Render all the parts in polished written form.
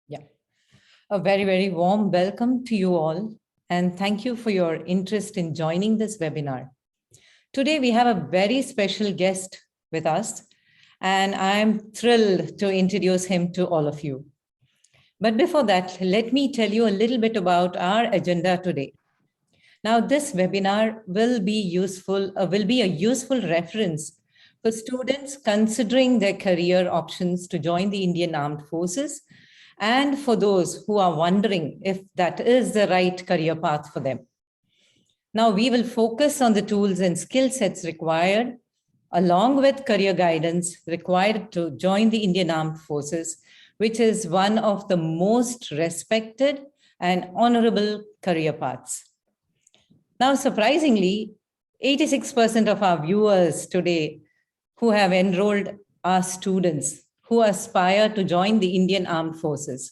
Yeah, a very, very warm welcome to you all. And thank you for your interest in joining this webinar. Today, we have a very special guest with us, and I'm thrilled to introduce him to all of you. But before that, let me tell you a little bit about our agenda today. Now, this webinar will be a useful reference for students considering their career options to join the Indian Armed Forces, and for those who are wondering if that is the right career path for them. Now, we will focus on the tools and skill sets required, along with career guidance required to join the Indian Armed Forces, which is one of the most respected and honorable career paths. Now, surprisingly, 86% of our viewers today who have enrolled are students who aspire to join the Indian Armed Forces.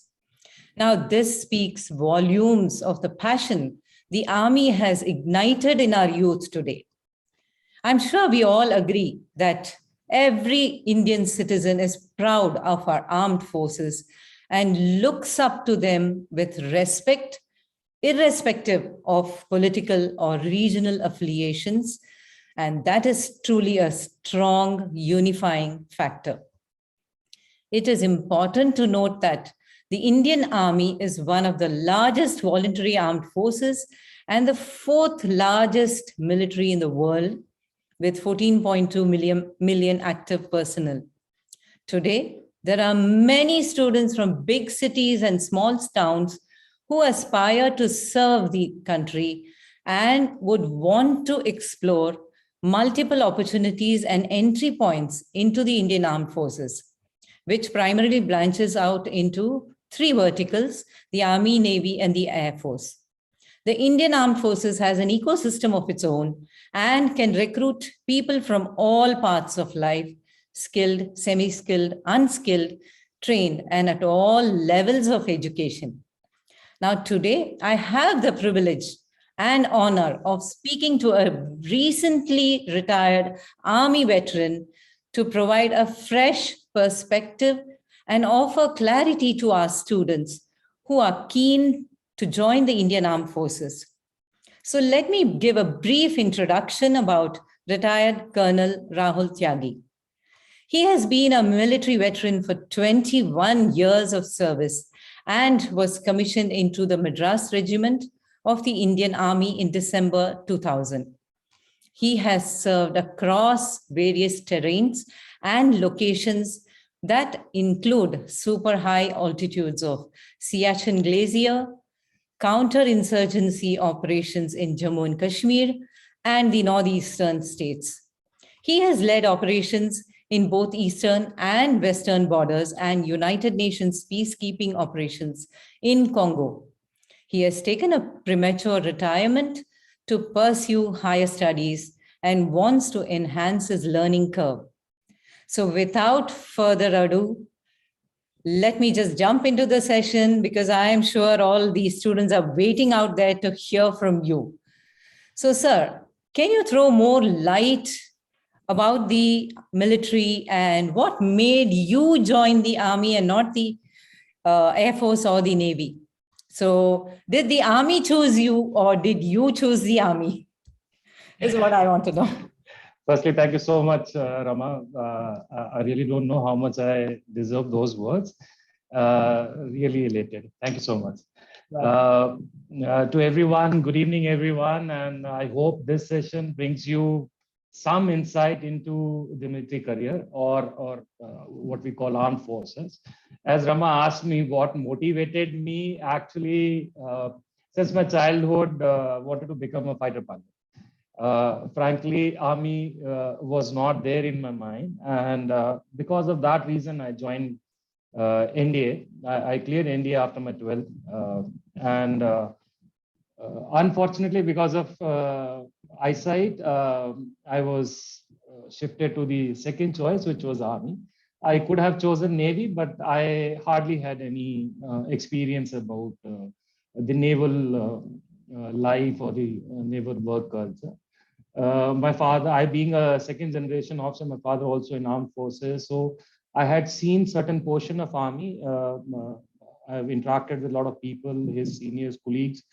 Now, this speaks volumes of the passion the Army has ignited in our youth today. I'm sure we all agree that every Indian citizen is proud of our armed forces and looks up to them with respect, irrespective of political or regional affiliations. And that is truly a strong unifying factor. It is important to note that the Indian Army is one of the largest voluntary armed forces and the fourth largest military in the world, with 14.2 million active personnel. Today, there are many students from big cities and small towns who aspire to serve the country and would want to explore multiple opportunities and entry points into the Indian Armed Forces, which primarily branches out into three verticals: the Army, Navy, and the Air Force. The Indian Armed Forces has an ecosystem of its own and can recruit people from all parts of life, skilled, semi-skilled, unskilled, trained, and at all levels of education. Now, today, I have the privilege and honor of speaking to a recently retired Army veteran to provide a fresh perspective and offer clarity to our students who are keen to join the Indian Armed Forces. So let me give a brief introduction about retired Colonel Rahul Tyagi. He has been a military veteran for 21 years of service and was commissioned into the Madras Regiment of the Indian Army in December 2000. He has served across various terrains and locations that include super high altitudes of Siachen Glacier, counterinsurgency operations in Jammu and Kashmir, and the northeastern states. He has led operations in both eastern and western borders and United Nations peacekeeping operations in Congo. He has taken a premature retirement to pursue higher studies and wants to enhance his learning curve. So without further ado, let me just jump into the session, because I am sure all these students are waiting out there to hear from you. So, sir, can you throw more light about the military and what made you join the Army and not the Air Force or the Navy? So did the Army choose you or did you choose the Army? Is what I want to know. Firstly, thank you so much, Rama. I really don't know how much I deserve those words. Really elated. Thank you so much. To everyone, good evening, everyone. And I hope this session brings you some insight into the military career or what we call armed forces. As Rama asked me what motivated me, actually, since my childhood, wanted to become a fighter pilot. Frankly, Army was not there in my mind. And because of that reason, I joined NDA. I cleared NDA after my 12th. Unfortunately, because of eyesight, I was shifted to the second choice, which was Army. I could have chosen Navy, but I hardly had any experience about the naval life or the naval work culture. My father, I being a second generation officer, my father also in armed forces. So I had seen certain portion of Army. I've interacted with a lot of people, his seniors, colleagues,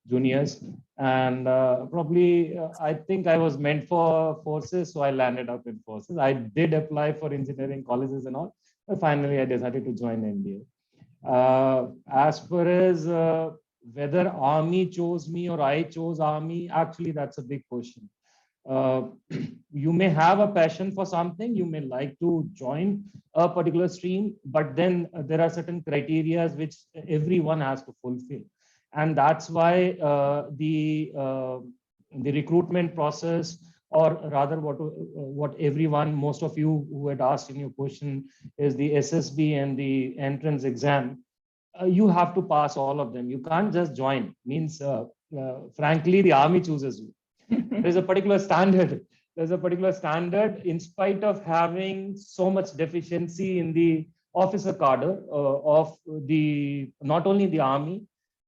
juniors, and probably I think I was meant for forces, so I landed up in forces. I did apply for engineering colleges and all, but finally I decided to join NDA. As far as whether army chose me or I chose army, actually that's a big question. uh, you may have a passion for something, you may like to join a particular stream, but then there are certain criteria which everyone has to fulfill. And that's why the recruitment process, or rather what everyone, most of you who had asked in your question, is the SSB and the entrance exam. You have to pass all of them. You can't just join. Means, frankly, the army chooses you. There's a particular standard. There's a particular standard, in spite of having so much deficiency in the officer cadre of the, not only the army,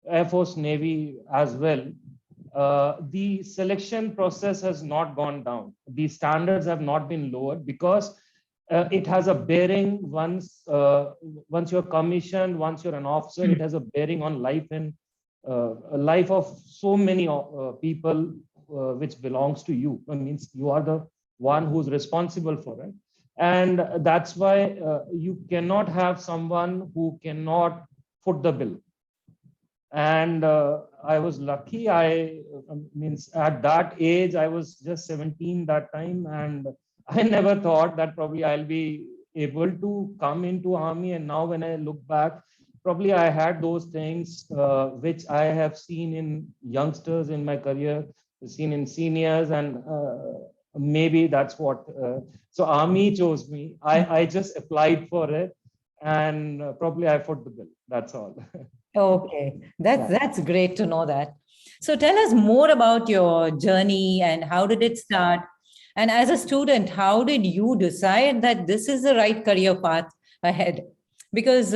Air Force, Navy as well. The selection process has not gone down. The standards have not been lowered, because it has a bearing once you're commissioned, once you're an officer, it has a bearing on life and life of so many people, which belongs to you. It means you are the one who's responsible for it. And that's why you cannot have someone who cannot foot the bill. And I was lucky. I means at that age, I was just 17 that time, and I never thought that probably I'll be able to come into army. And now when I look back, probably I had those things which I have seen in youngsters in my career, seen in seniors, and maybe that's what. So army chose me. I just applied for it, and probably I foot the bill. That's all. Okay, Yeah. that's great to know that. So tell us more about your journey and how did it start? And as a student, how did you decide that this is the right career path ahead? Because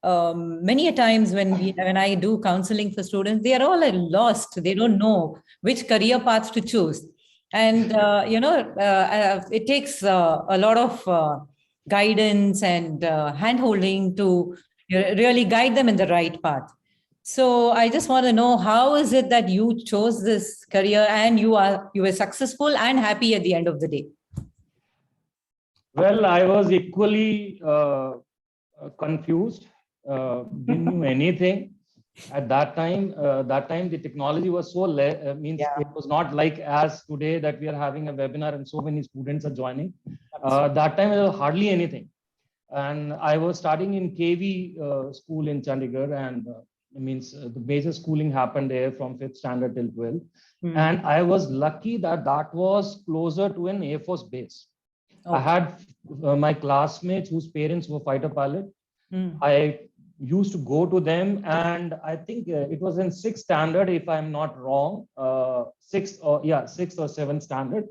many a times when I do counseling for students, they are all lost. They don't know which career path to choose, and it takes a lot of guidance and hand-holding to really guide them in the right path. So I just want to know, how is it that you chose this career and you were successful and happy at the end of the day? Well, I was equally confused. Didn't know anything at that time. That time the technology was so means Yeah. it was not like as today that we are having a webinar and so many students are joining. That time there was hardly anything, and I was starting in KV school in Chandigarh, and it means the major schooling happened there from 5th standard till 12th. And I was lucky that that was closer to an Air Force base. I had my classmates whose parents were fighter pilot. I used to go to them, and I think it was in 6th standard, if I'm not wrong, 6th or 7th standard.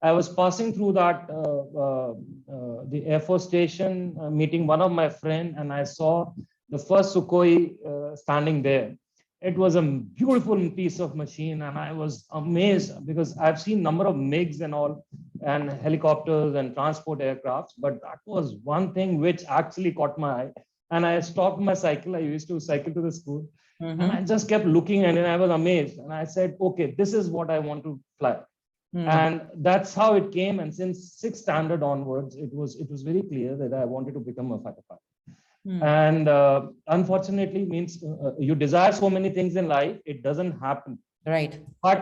I was passing through that the Air Force station, meeting one of my friend, and I saw the first Sukhoi standing there. It was a beautiful piece of machine, and I was amazed because I've seen number of MiGs and all, and helicopters and transport aircrafts, but that was one thing which actually caught my eye. And I stopped my cycle. I used to cycle to the school, and I just kept looking, and I was amazed. And I said, "Okay, this is what I want to fly." And that's how it came. And since 6th standard onwards, it was very clear that I wanted to become a fighter pilot. And unfortunately, means you desire so many things in life, it doesn't happen. Right. But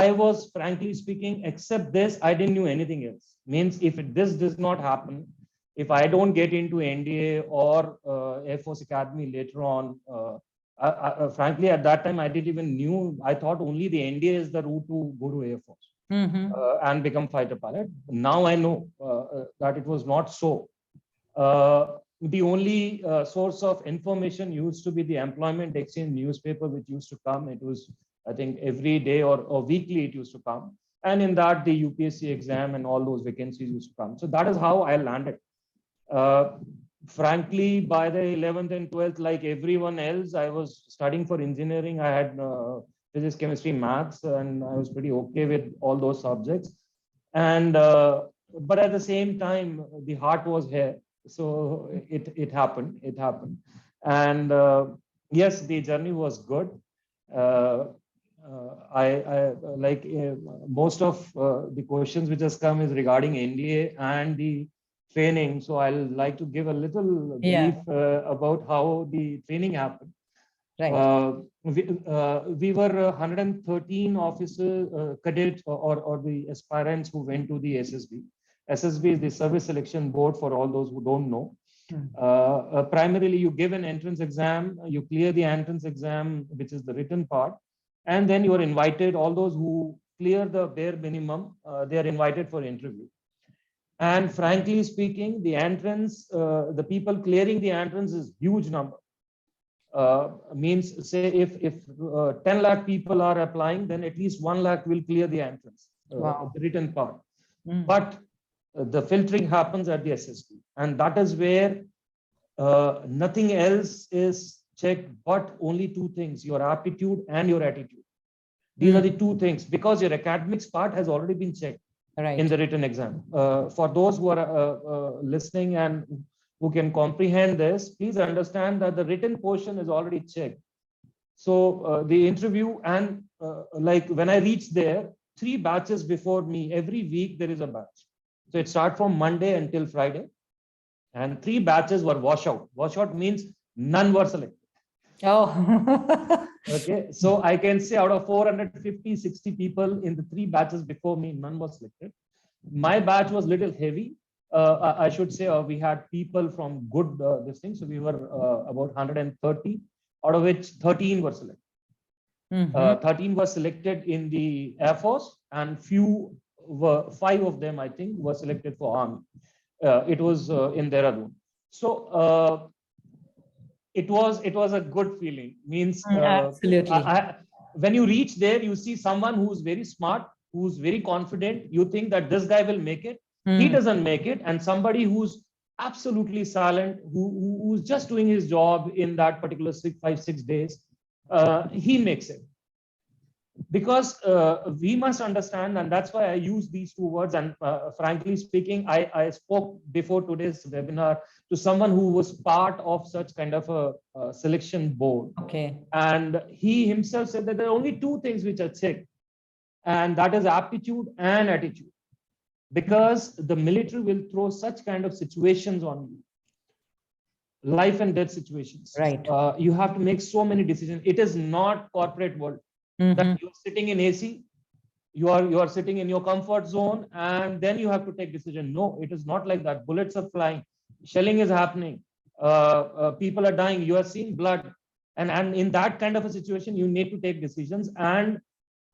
I was, frankly speaking, except this, I didn't know anything else. Means if this does not happen, if I don't get into NDA or Air Force Academy later on, frankly, at that time, I didn't even knew. I thought only the NDA is the route to go to Air Force and become fighter pilot. Now I know that it was not so. The only source of information used to be the employment exchange newspaper, which used to come. It was, I think, every day or weekly it used to come. And in that, the UPSC exam and all those vacancies used to come. So that is how I landed. Frankly, by the 11th and 12th, like everyone else, I was studying for engineering. I had physics, chemistry, maths, and I was pretty okay with all those subjects. And but at the same time, the heart was here. So it happened. And yes, the journey was good. Uh, I like most of the questions which has come is regarding NDA and the training. So I'll like to give a little brief Yeah, about how the training happened. right. We were 113 officers, cadets, or the aspirants who went to the SSB. SSB is the Service Selection Board for all those who don't know. Primarily, you give an entrance exam, you clear the entrance exam, which is the written part, and then you are invited. All those who clear the bare minimum, they are invited for interview. And frankly speaking, the entrance, the people clearing the entrance is huge number. Means say if 10 lakh people are applying, then at least 1 lakh will clear the entrance, Wow. the written part. Mm. But the filtering happens at the SSB, and that is where nothing else is checked but only two things: your aptitude and your attitude. These are the two things, because your academics part has already been checked in Right. the written exam. For those who are listening and who can comprehend this, please understand that the written portion is already checked. So the interview, and like when I reached there, 3 batches before me, every week there is a batch. So it starts from Monday until Friday, and 3 batches were washout. Washout means none were selected. Oh. Okay, so I can say out of 450, 60 people in the 3 batches before me, none was selected. My batch was little heavy. I should say we had people from good this thing. So we were about 130, out of which 13 were selected. 13 were selected in the Air Force, and five of them, I think, were selected for Army. It was in Dehradun. So it was a good feeling. Means Absolutely. when you reach there, you see someone who's very smart, who's very confident. You think that this guy will make it. He doesn't make it, and somebody who's absolutely silent, who's just doing his job in that particular 6 days, he makes it. Because we must understand, and that's why I use these two words. And frankly speaking, I spoke before today's webinar to someone who was part of such kind of a selection board. Okay. And he himself said that there are only two things which are checked, and that is aptitude and attitude. Because the military will throw such kind of situations on you, life and death situations. Right. You have to make so many decisions. It is not corporate world that you're sitting in AC, you are sitting in your comfort zone, and then you have to take decision. No, it is not like that. Bullets are flying, shelling is happening, people are dying, you are seeing blood, and in that kind of a situation, you need to take decisions. And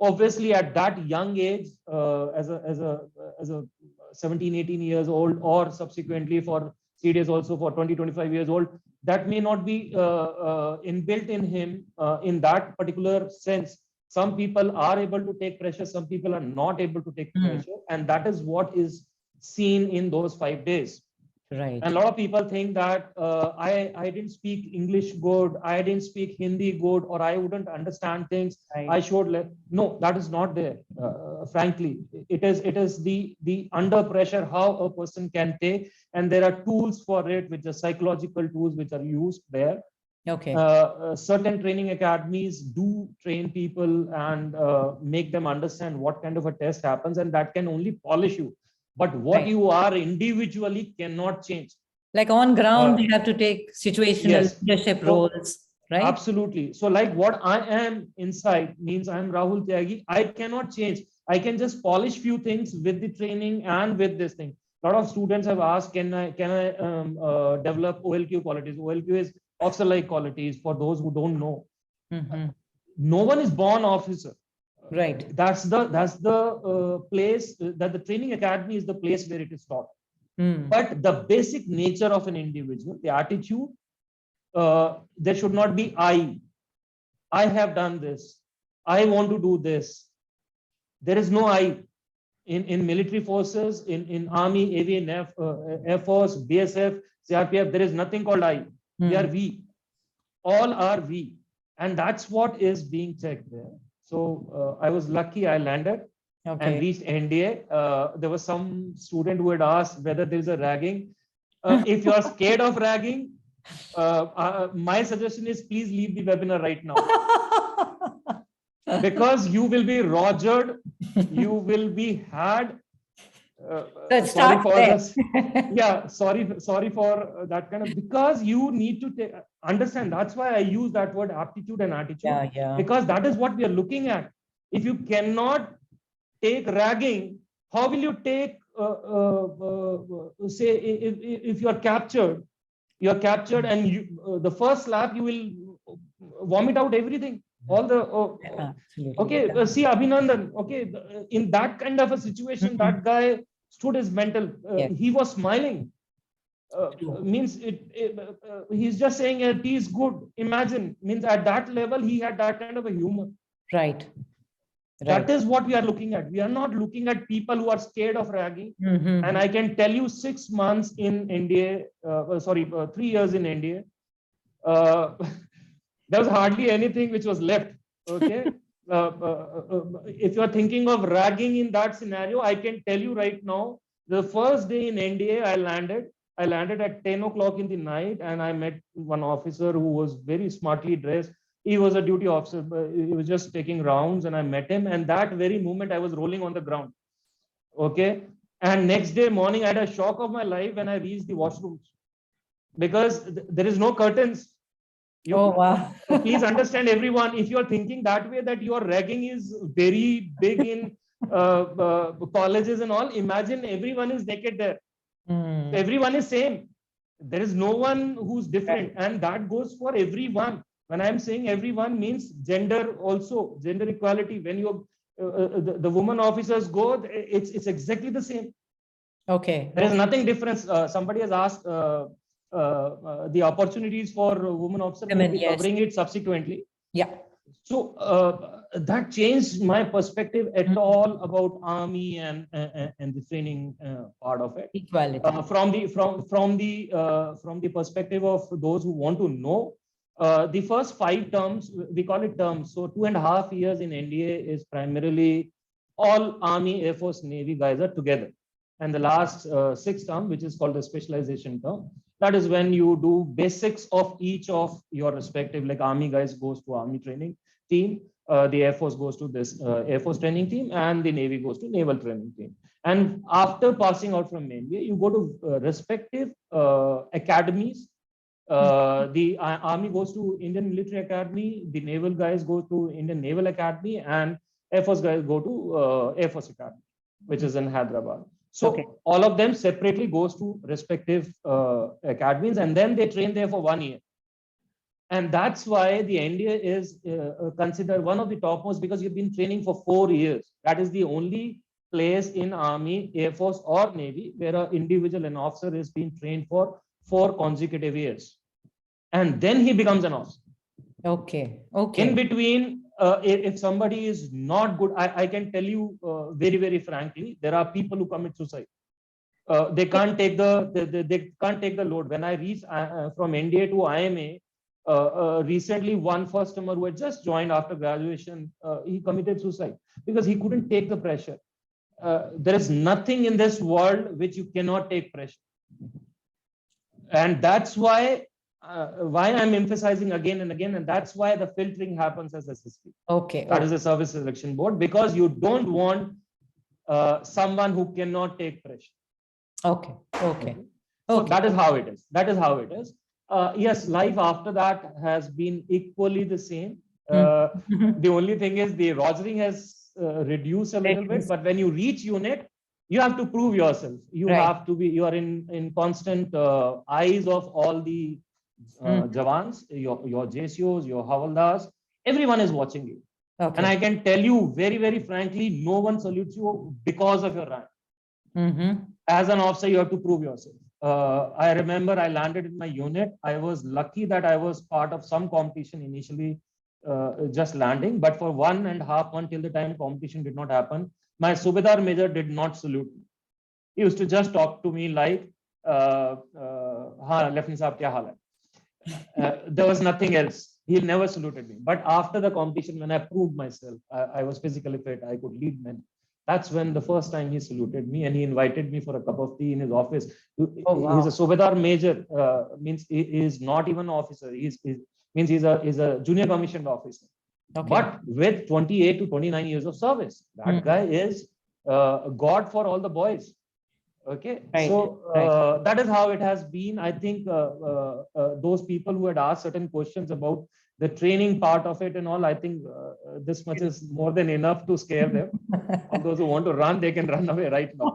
obviously at that young age, as a 17, 18 years old, or subsequently for CDS also for 20, 25 years old, that may not be inbuilt in him in that particular sense. Some people are able to take pressure, some people are not able to take pressure, and that is what is seen in those 5 days. Right. And a lot of people think that I didn't speak English good, I didn't speak Hindi good, or I wouldn't understand things. Right. I should no, that is not there. Frankly, it is the under pressure how a person can take, and there are tools for it, which are psychological tools which are used there. Okay. Certain training academies do train people and make them understand what kind of a test happens, and that can only polish you. But what Right. you are individually cannot change. Like on ground, you have to take situational Yes. leadership So, roles, right? absolutely. So like what I am inside means I am Rahul Tyagi. I cannot change. I can just polish few things with the training and with this thing. A lot of students have asked, can I develop OLQ qualities? OLQ is officer-like qualities for those who don't know. No one is born officer. Right. That's the place that the training academy is the place where it is taught. But the basic nature of an individual, the attitude, there should not be I have done this, I want to do this. There is no I in military forces, in army, aviation, air force, BSF, CRPF. There is nothing called I. They are we. All are we, and that's what is being checked there. So I was lucky. I landed and reached NDA. There was some student who had asked whether there is a ragging. If you are scared of ragging, My suggestion is please leave the webinar right now. Because you will be rogered, you will be had. Let's Sorry start for there. this. Yeah, sorry for that kind of, because you need to understand. That's why I use that word aptitude and attitude, Yeah. because that is what we are looking at. If you cannot take ragging, how will you take say if you're captured and you the first slap you will vomit out everything, all the Absolutely. okay, see Abhinandan, okay, in that kind of a situation, that guy stood his mental, Yes. he was smiling, means he's just saying tea is good. Imagine, means at that level, he had that kind of a humor. Right. That is what we are looking at. We are not looking at people who are scared of ragging. And I can tell you 6 months in India, 3 years in India, there was hardly anything which was left. Okay. If you are thinking of ragging in that scenario, I can tell you right now, the first day in India, I landed at 10 o'clock in the night, and I met one officer who was very smartly dressed. He was a duty officer, but he was just taking rounds, and I met him. And that very moment, I was rolling on the ground. Okay. And next day morning, I had a shock of my life when I reached the washrooms, because there is no curtains. Wow. Please understand, everyone, if you are thinking that way, that your ragging is very big in colleges and all, imagine everyone is naked there. Everyone is same. There is no one who's different. And that goes for everyone. When I'm saying everyone, means gender also, gender equality. When you the women officers go, it's exactly the same. Okay. There is nothing different. Somebody has asked the opportunities for women officers. We'll be covering it subsequently. Yeah. So that changed my perspective at all about army and the training part of it. Equality. From the perspective of those who want to know, the first 5 terms, we call it terms. So 2.5 years in India is primarily all Army, Air Force, Navy guys are together. And the last 6 term, which is called the specialization term, that is when you do basics of each of your respective, like Army guys goes to Army training team, the Air Force goes to this Air Force training team, and the Navy goes to Naval training team. And after passing out from India, you go to respective academies. The Army goes to Indian Military Academy, the Naval guys go to Indian Naval Academy, and Air Force guys go to Air Force Academy, which is in Hyderabad. So all of them separately goes to respective academies, and then they train there for 1 year. And that's why the India is considered one of the topmost, because you've been training for 4 years. That is the only place in Army, Air Force, or Navy where an individual, an officer, is being trained for 4 consecutive years. And then he becomes an officer. Okay. In between, if somebody is not good, I can tell you very, very frankly, there are people who commit suicide. They can't take they can't take the load. When I reached from India to IMA, recently one customer who had just joined after graduation, he committed suicide because he couldn't take the pressure. There is nothing in this world which you cannot take pressure. And that's why I'm emphasizing again and again, and that's why the filtering happens as SSP. That is a service selection board, because you don't want someone who cannot take pressure. So that is how it is. Yes, life after that has been equally the same. The only thing is the rostering has reduced a little bit, but when you reach unit, you have to prove yourself. You have to be, you are in constant eyes of all the Jawans, your JCOs, your Havaldars, everyone is watching you. And I can tell you very, very frankly, no one salutes you because of your rank. As an officer, you have to prove yourself. I remember I landed in my unit. I was lucky that I was part of some competition initially, just landing, but for 1.5 months till the time competition did not happen, my Subedar Major did not salute me. He used to just talk to me like, Lieutenant Saab, kya haal hai? There was nothing else. He never saluted me. But after the competition, when I proved myself, I was physically fit, I could lead men. That's when the first time he saluted me, and he invited me for a cup of tea in his office. Oh, He's wow. a Subedar major, means he is not even an officer. Means he's a junior commissioned officer, Okay. but with 28 to 29 years of service. That Hmm. guy is a god for all the boys. Okay, Right. so Right. that is how it has been. I think those people who had asked certain questions about the training part of it and all, I think this much is more than enough to scare them. All those who want to run, they can run away right now.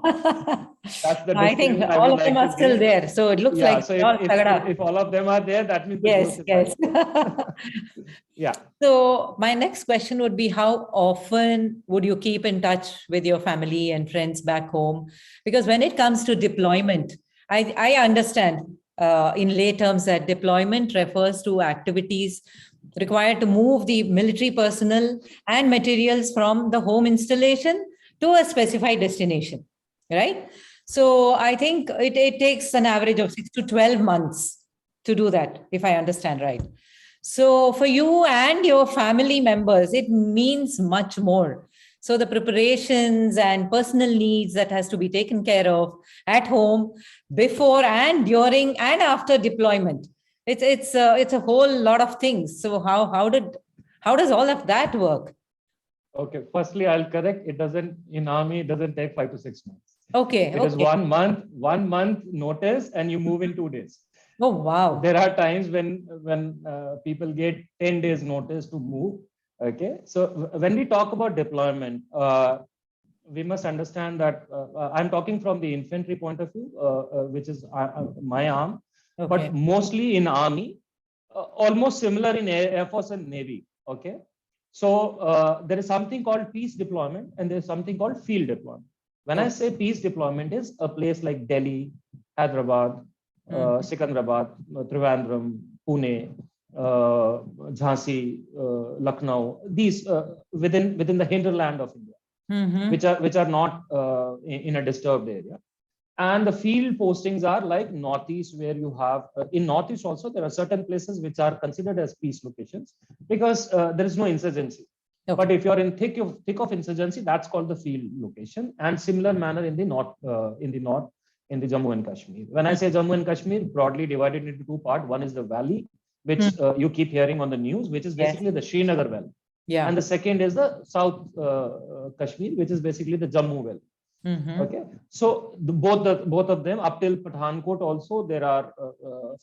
That's the I think disclaimer I all would of them like to are still give. there. So it looks Yeah, like so it's all if all of them are there, that means the yes, course is yes. live. Yeah. So my next question would be, how often would you keep in touch with your family and friends back home? Because when it comes to deployment, I understand in lay terms that deployment refers to activities required to move the military personnel and materials from the home installation to a specified destination, right? So I think it takes an average of 6 to 12 months to do that, if I understand right. So for you and your family members, it means much more. So the preparations and personal needs that has to be taken care of at home before and during and after deployment. It's a whole lot of things. So how does all of that work? Okay. Firstly, I'll correct. It doesn't in army. It doesn't take 5 to 6 months. Okay, It is okay. 1 month, 1 month notice, and you move in 2 days. Oh wow. There are times when people get 10 days notice to move. Okay, so when we talk about deployment, we must understand that I'm talking from the infantry point of view, which is my arm, Okay. but mostly in army, almost similar in Air Force and Navy. Okay, so there is something called peace deployment, and there is something called field deployment. When I Okay. say peace deployment, is a place like Delhi, Hyderabad, Sikandrabad, Trivandrum, Pune, Jhansi, Lucknow. These within the hinterland of India, Mm-hmm. which are not in a disturbed area. And the field postings are like northeast, where you have in northeast also there are certain places which are considered as peace locations because there is no insurgency. Okay. But if you're in thick of insurgency, that's called the field location. And similar manner in the north, in the Jammu and Kashmir. When I say Jammu and Kashmir, broadly divided into two parts. One is the valley, which you keep hearing on the news, which is Yes. basically the Srinagar Valley. Yeah. And the second is the South Kashmir, which is basically the Jammu Valley. Mm-hmm. Okay, so both of them up till Pathankot also there are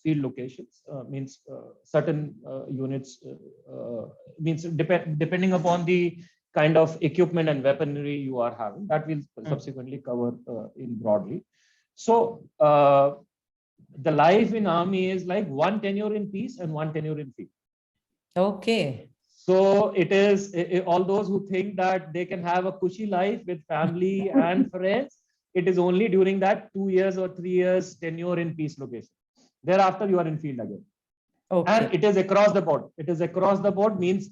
field locations. Means certain units means depending upon the kind of equipment and weaponry you are having, that will subsequently cover in broadly. So the life in army is like one tenure in peace and one tenure in field. Okay. So it is all those who think that they can have a cushy life with family and friends. It is only during that 2 years or 3 years tenure in peace location. Thereafter, you are in field again. Okay. And it is across the board. It is across the board means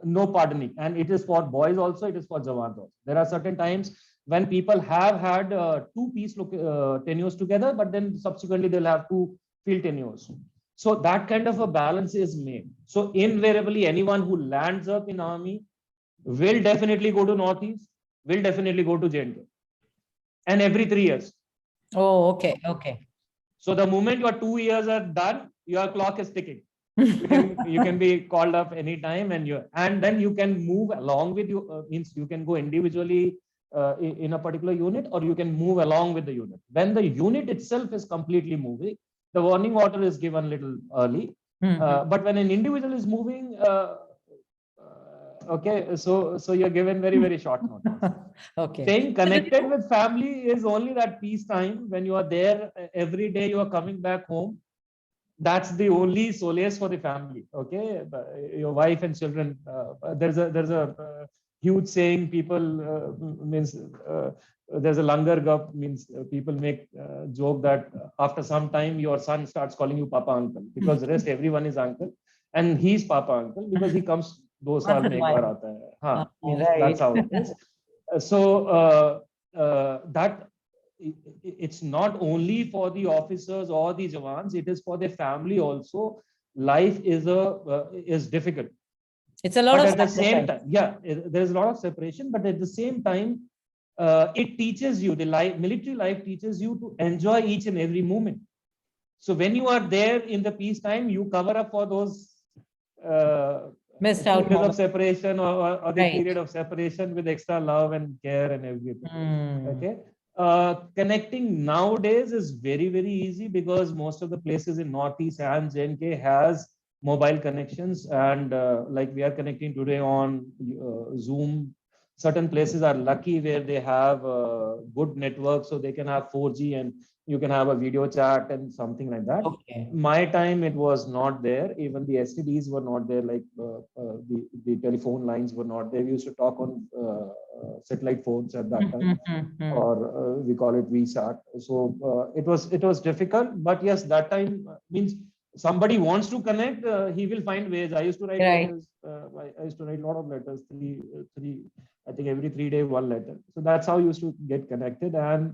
no pardoning. And it is for boys also. It is for Jawans also. There are certain times when people have had two peace tenures together, but then subsequently they'll have two field tenures. So that kind of a balance is made. So invariably, anyone who lands up in army will definitely go to Northeast, will definitely go to JNK. And every 3 years. Oh, okay. Okay. So the moment your 2 years are done, your clock is ticking. You can be called up anytime, and then you can move along with you. Means you can go individually in a particular unit, or you can move along with the unit. When the unit itself is completely moving, the warning order is given a little early. But when an individual is moving, okay, so you're given very short notice. Okay. Staying connected with family is only that peace time when you are there every day. You are coming back home. That's the only solace for the family. Okay, your wife and children. There's a huge saying. People means there's a langar gup, means people make joke that after some time your son starts calling you Papa Uncle, because the rest everyone is uncle, and he's Papa Uncle because he comes 2 साल में एक बार आता है. हाँ, means that's how it is. So that it's not only for the officers or the Jawans, it is for their family also. Life is difficult. It's a lot but of at the same sacrifice. time, yeah, there's a lot of separation, but at the same time, it teaches you, the military life teaches you to enjoy each and every moment. So when you are there in the peacetime, you cover up for those Missed 2 out days of moments. separation, or the Right. period of separation with extra love and care and everything. Mm. Okay. Connecting nowadays is very, very easy because most of the places in Northeast and JNK has mobile connections, and like we are connecting today on Zoom. Certain places are lucky where they have good network, so they can have 4G and you can have a video chat and something like that. Okay. My time it was not there. Even the STDs were not there. Like the telephone lines were not there. We used to talk on satellite phones at that time, or we call it VSAT. So it was difficult, but yes, that time means somebody wants to connect, he will find ways. I used to write Right. letters. I used to write a lot of letters, three. I think every 3 days, one letter. So that's how I used to get connected, and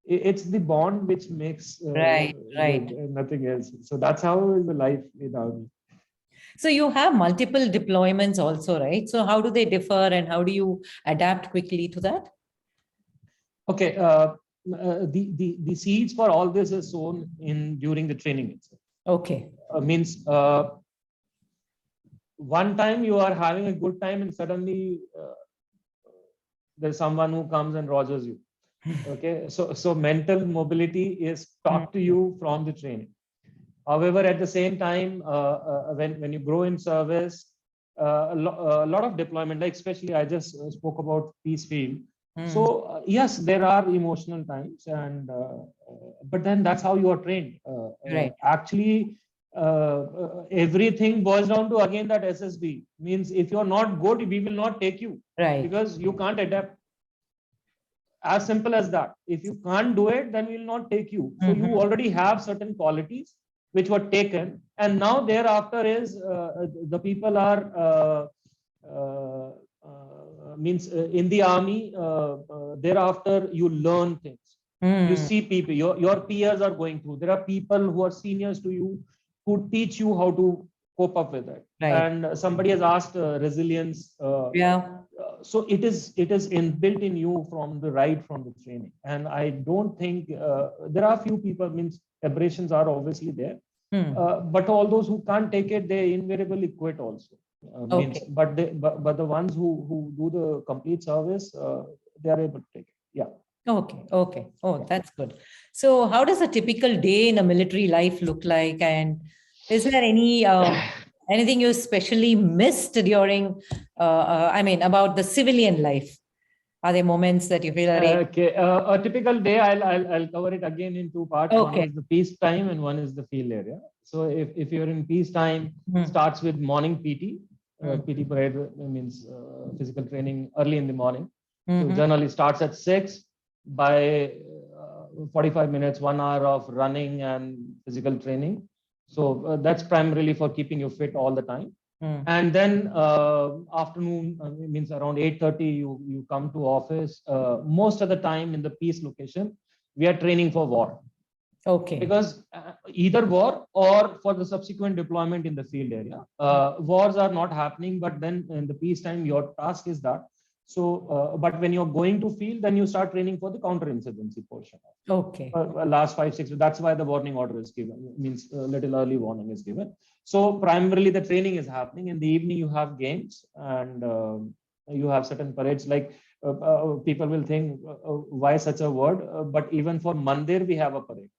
it's the bond which makes Right. nothing else. So that's how is the life in army. So you have multiple deployments also, right? So how do they differ and how do you adapt quickly to that? Okay, the seeds for all this is sown in during the training itself. Okay. Means one time you are having a good time and suddenly there's someone who comes and rogers you. Okay, so mental mobility is taught to you from the training. However, at the same time, when you grow in service, a lot of deployment, like especially I just spoke about peace field. So yes, there are emotional times, and but then that's how you are trained. Right. Actually, everything boils down to again that SSB means if you're not good, we will not take you, Right. because you can't adapt. As simple as that. If you can't do it, then we will not take you. So you already have certain qualities which were taken, and now thereafter is the people are means in the army. Thereafter, you learn things. You see people. Your peers are going through. There are people who are seniors to you who teach you how to cope up with it. Right. And somebody has asked resilience. Yeah. So it is inbuilt in you from the training. And I don't think there are few people, means aberrations are obviously there, but all those who can't take it, they invariably quit also. Means, Okay. but the ones who do the complete service, they are able to take it. Yeah. Okay. Okay. Oh, that's good. So how does a typical day in a military life look like? And is there any anything you especially missed during, I mean, about the civilian life? Are there moments that you feel are Okay, a typical day, I'll cover it again in two parts. One okay? is the peace time and one is the field area. So if you're in peace time, starts with morning PT. PT parade means physical training early in the morning. So generally starts at 6. By 45 minutes, 1 hour of running and physical training. So that's primarily for keeping you fit all the time. And then afternoon means around 8:30 you come to office. Most of the time in the peace location, we are training for war. Okay. Because either war or for the subsequent deployment in the field area. Wars are not happening, but then in the peacetime, your task is that. So, but when you're going to field, then you start training for the counterinsurgency portion. Okay. Last 5-6. That's why the warning order is given. Means little early warning is given. So primarily the training is happening. In the evening, you have games and you have certain parades. Like people will think, why such a word? But even for Mandir, we have a parade.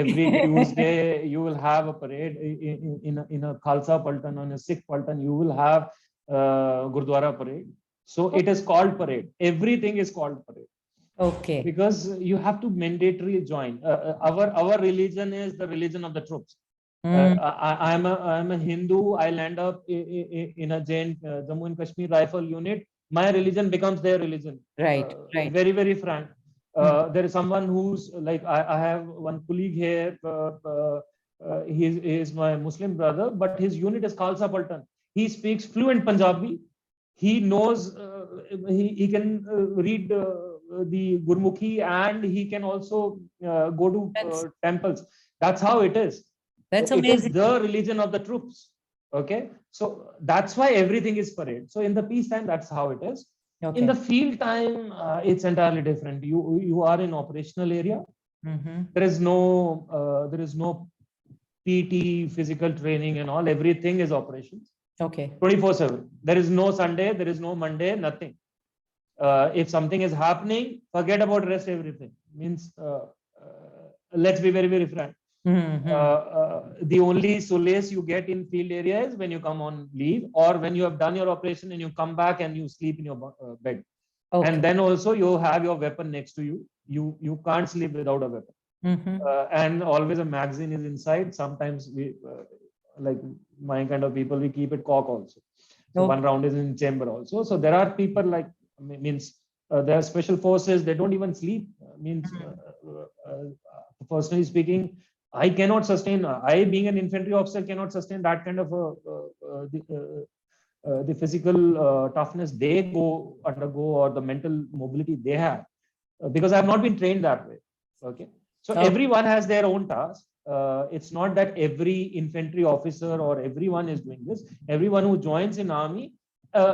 Every Tuesday, you will have a parade in a Khalsa Paltan, on a Sikh Paltan, you will have Gurdwara parade. So it is called parade. Everything is called parade. Okay. Because you have to mandatorily join. Our religion is the religion of the troops. I'm a Hindu. I'll end up in a Jain Jammu and Kashmir rifle unit. My religion becomes their religion. Right. Right. Very, very frank. There is someone who's like, I have one colleague here. He is my Muslim brother, but his unit is Khalsa Paltan. He speaks fluent Punjabi. He knows, he can read the Gurmukhi, and he can also go to temples. That's how it is. That's so amazing. It is the religion of the troops. Okay. So that's why everything is parade. So in the peacetime, that's how it is. Okay. In the field time, it's entirely different. You are in operational area. There is no PT, physical training and all. Everything is operations. Okay. 24/7. There is no Sunday. There is no Monday. Nothing. If something is happening, forget about rest. Everything means. Let's be very, very frank. The only solace you get in field area is when you come on leave, or when you have done your operation and you come back and you sleep in your bed. Okay. And then also you have your weapon next to you. You can't sleep without a weapon. And always a magazine is inside. Sometimes we, like my kind of people, we keep it cock also. So one round is in chamber also. So there are people like, means there are special forces. They don't even sleep. Personally speaking, I cannot sustain. I, being an infantry officer, cannot sustain that kind of the physical toughness they undergo, or the mental mobility they have, because I have not been trained that way. Okay, so everyone has their own task. It's not that every infantry officer or everyone is doing this. Everyone who joins in army,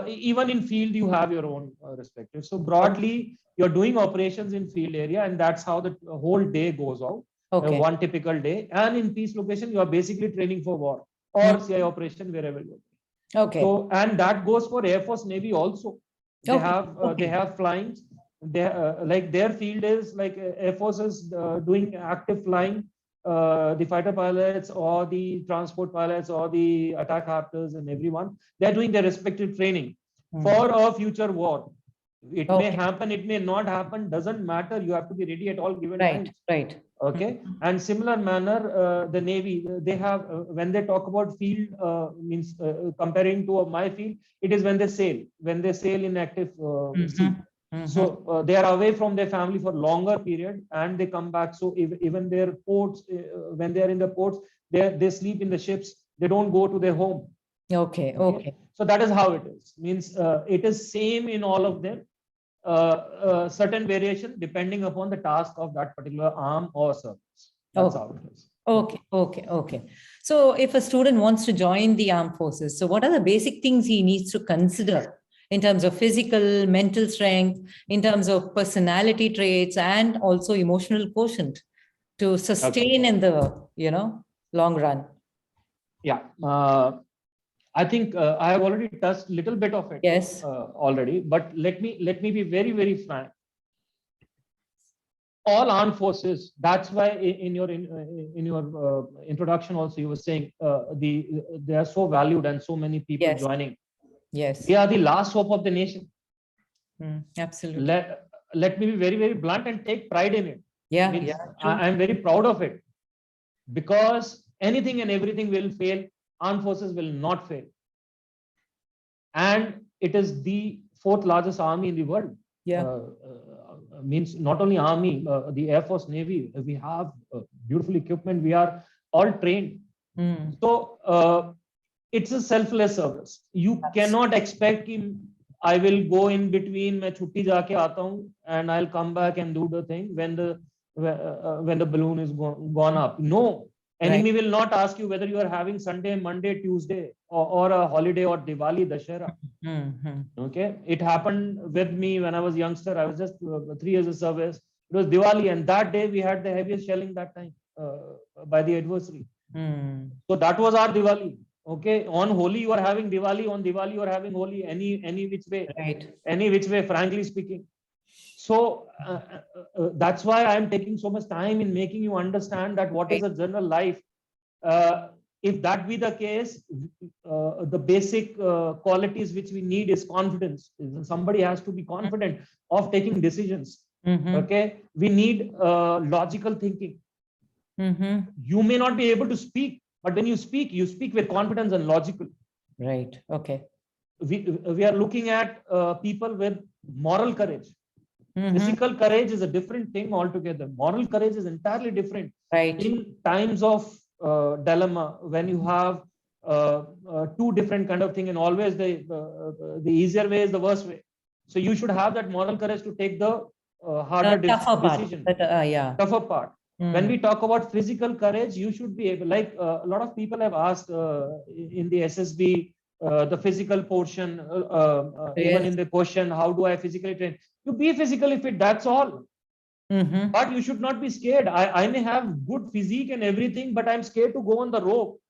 even in field, you have your own respective. So broadly, you're doing operations in field area, and that's how the whole day goes out. One typical day. And in peace location, you are basically training for war or CI operation, wherever you are. Okay. So, and that goes for Air Force, Navy also. They have flying. Like their field is like Air Force is doing active flying. The fighter pilots or the transport pilots or the attack captors and everyone, they're doing their respective training for a future war. It may happen, it may not happen, doesn't matter. You have to be ready at all given times. Right. Okay. And similar manner, the Navy, they have, when they talk about field, means comparing to my field, it is when they sail in active sea. So they are away from their family for longer period and they come back. So even their ports, when they are in the ports, they sleep in the ships. They don't go to their home. Okay. So that is how it is. Means it is same in all of them. Certain variation depending upon the task of that particular arm or service. That's how it is. Okay. So if a student wants to join the armed forces, so what are the basic things he needs to consider in terms of physical, mental strength, in terms of personality traits, and also emotional quotient to sustain in the, long run? Yeah. I think I have already touched a little bit of it. Yes. Already, but let me be very, very frank. All armed forces. That's why in your introduction also you were saying they are so valued and so many people joining. Yes. They are the last hope of the nation. Absolutely. Let me be very, very blunt and take pride in it. Yeah. I'm very proud of it, because anything and everything will fail. Armed forces will not fail. And it is the 4th largest army in the world. Means not only army, the Air Force, Navy, we have beautiful equipment. We are all trained. So it's a selfless service. You cannot expect him, I will go in between, मैं छुट्टी जाके आता हूँ and I'll come back and do the thing when the balloon is gone up. No. Enemy will not ask you whether you are having Sunday, Monday, Tuesday, or a holiday, or Diwali, Dashera. Okay, it happened with me when I was youngster. I was just 3 years of service. It was Diwali, and that day we had the heaviest shelling that time by the adversary. So that was our Diwali. Okay, on Holi you are having Diwali. On Diwali you are having Holi. Any which way. Any which way, frankly speaking. So that's why I am taking so much time in making you understand that what is a general life. If that be the case, the basic qualities which we need is confidence. Somebody has to be confident of taking decisions. Okay, we need logical thinking. You may not be able to speak, but when you speak with confidence and logical. Right. Okay. We are looking at people with moral courage. Physical courage is a different thing altogether. Moral courage is entirely different. Right. In times of dilemma, when you have two different kind of thing, and always the easier way is the worst way. So you should have that moral courage to take the harder decision. Tougher part. When we talk about physical courage, you should be able, like a lot of people have asked in the SSB, the physical portion, even in the question, how do I physically train? You be physically fit, that's all. But you should not be scared. I may have good physique and everything, but I'm scared to go on the rope.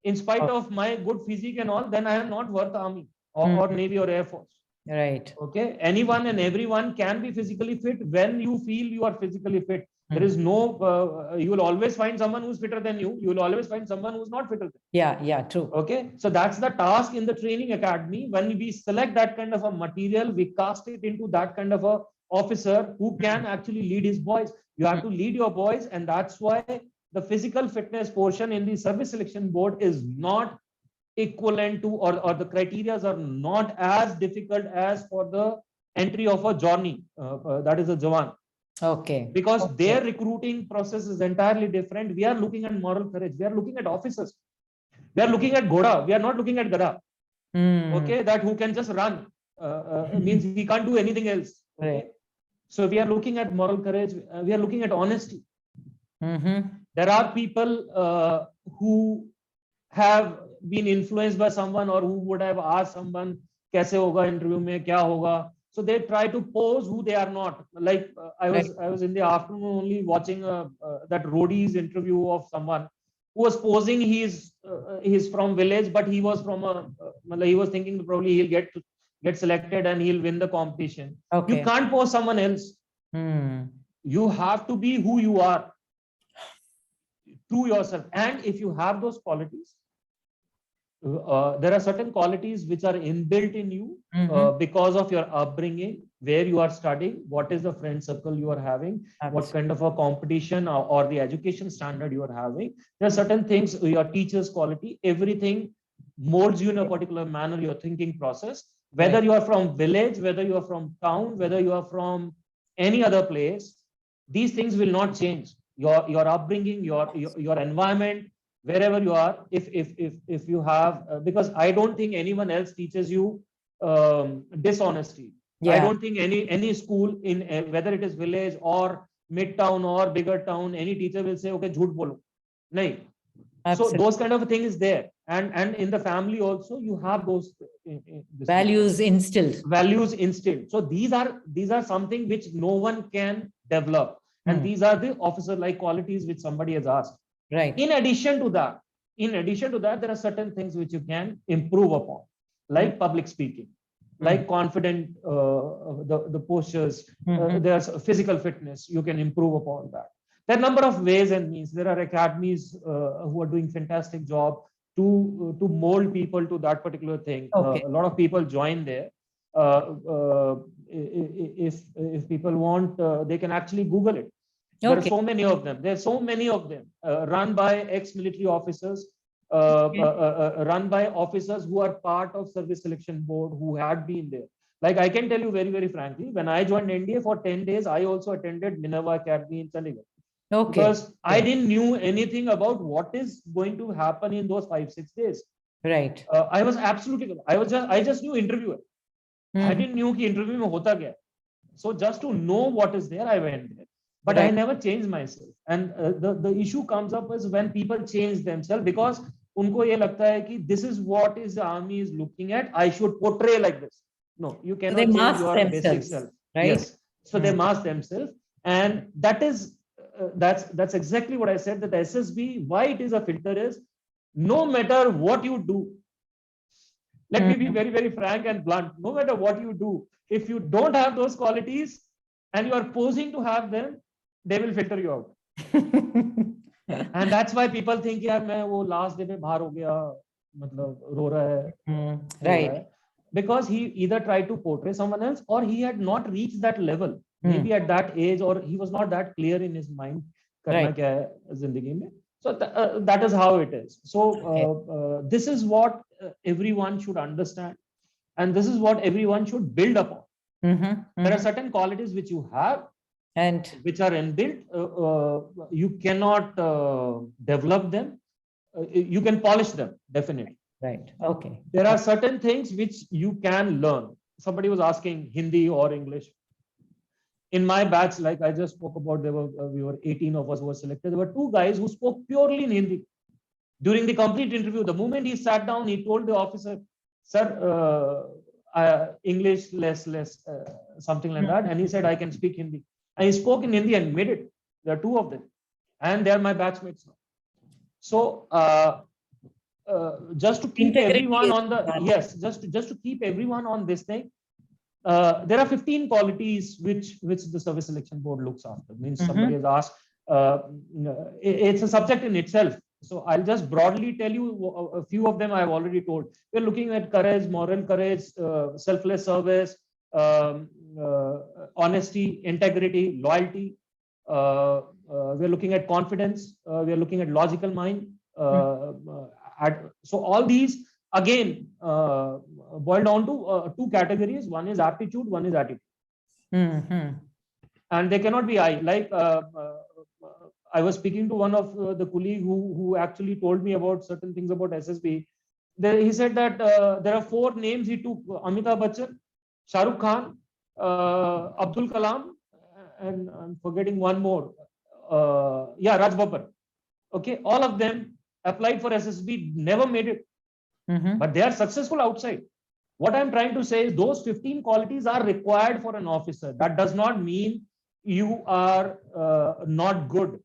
In spite of my good physique and all, then I am not worth army or Navy or Air Force. Right. Okay. Anyone and everyone can be physically fit when you feel you are physically fit. There is no, you will always find someone who's fitter than you. You will always find someone who's not fitter. Yeah, true. Okay. So that's the task in the training academy. When we select that kind of a material, we cast it into that kind of a officer who can actually lead his boys. You have to lead your boys, and that's why the physical fitness portion in the service selection board is not equivalent to, or the criterias are not as difficult as for the entry of a journey, that is a Jawan. Okay. Because their recruiting process is entirely different. We are looking at moral courage. We are looking at officers. We are looking at Ghoda. We are not looking at Gada. Okay, that who can just run. Means he can't do anything else. Okay? Right. So we are looking at moral courage. We are looking at honesty. There are people who have been influenced by someone, or who would have asked someone, "Kaise hoga interview mein, kya hoga?" So they try to pose who they are not. Like I was in the afternoon only watching that roadie's interview of someone who was posing. He's from village, but he was from he was thinking probably he'll get selected and he'll win the competition. Okay. You can't pose someone else. You have to be who you are. To yourself. And if you have those qualities, there are certain qualities which are inbuilt in you because of your upbringing, where you are studying, what is the friend circle you are having, what kind of a competition or the education standard you are having. There are certain things, your teacher's quality, everything molds you in a particular manner, your thinking process, whether you are from village, whether you are from town, whether you are from any other place, these things will not change. Your upbringing, your environment, wherever you are, if you have, because I don't think anyone else teaches you dishonesty. I don't think any school in whether it is village or midtown or bigger town, any teacher will say, okay, jhoot bolo. Nahin. So those kind of a thing is there, and in the family also you have those values instilled. So these are something which no one can develop. And these are the officer-like qualities which somebody has asked. Right. In addition to that, there are certain things which you can improve upon, like public speaking, like confident, the postures. There's physical fitness. You can improve upon that. There are a number of ways and means. There are academies who are doing fantastic job to mold people to that particular thing. Okay. A lot of people join there. If people want, they can actually Google it. There are so many of them. Run by ex-military officers, run by officers who are part of service selection board, who had been there. Like I can tell you very, very frankly, when I joined NDA for 10 days, I also attended Minerva Academy in Chandigarh. Okay. Because I didn't knew anything about what is going to happen in those 5-6 days. Right. I was absolutely, I just knew interviewer. I didn't knew ki interview mein hota kya. So just to know what is there, I went there. But I never changed myself. And the issue comes up is when people change themselves, because unko ye lagta hai ki this is what is the army is looking at. I should portray like this. No, you cannot change your basic self. Right? Yes. So they mask themselves, and that is that's exactly what I said. That the SSB, why it is a filter is, no matter what you do. Let me be very, very frank and blunt. No matter what you do, if you don't have those qualities and you are posing to have them, they will filter you out. And that's why people think, yaar, main wo last day mein bahar ho gaya, matlab ro raha hai. Right. Because he either tried to portray someone else, or he had not reached that level. Maybe at that age, or he was not that clear in his mind. Karna kya hai zindagi mein. So that is how it is. So this is what everyone should understand, and this is what everyone should build upon. There are certain qualities which you have and which are inbuilt. You cannot develop them. You can polish them, definitely. Right. Okay. There are certain things which you can learn. Somebody was asking Hindi or English. In my batch, like I just spoke about, we were 18 of us who were selected. There were 2 guys who spoke purely in Hindi. During the complete interview, the moment he sat down, he told the officer, sir, English less, something like that. And he said, I can speak Hindi. And he spoke in Hindi and made it. There are two of them. And they are my batchmates now. So just to keep everyone on the, yes, just to keep everyone on this thing, there are 15 qualities which the service selection board looks after. Means somebody has asked, it's a subject in itself. So I'll just broadly tell you a few of them I've already told. We're looking at courage, moral courage, selfless service, honesty, integrity, loyalty. We're looking at confidence. We're looking at logical mind. So all these again boil down to two categories. One is aptitude, one is attitude. And they cannot be like I was speaking to one of the colleague who actually told me about certain things about SSB. He said that there are 4 names he took: Amitabh Bachchan, Shah Rukh Khan, Abdul Kalam, and I'm forgetting one more. Raj Babbar. Okay, all of them applied for SSB, never made it, but they are successful outside. What I'm trying to say is those 15 qualities are required for an officer. That does not mean you are not good.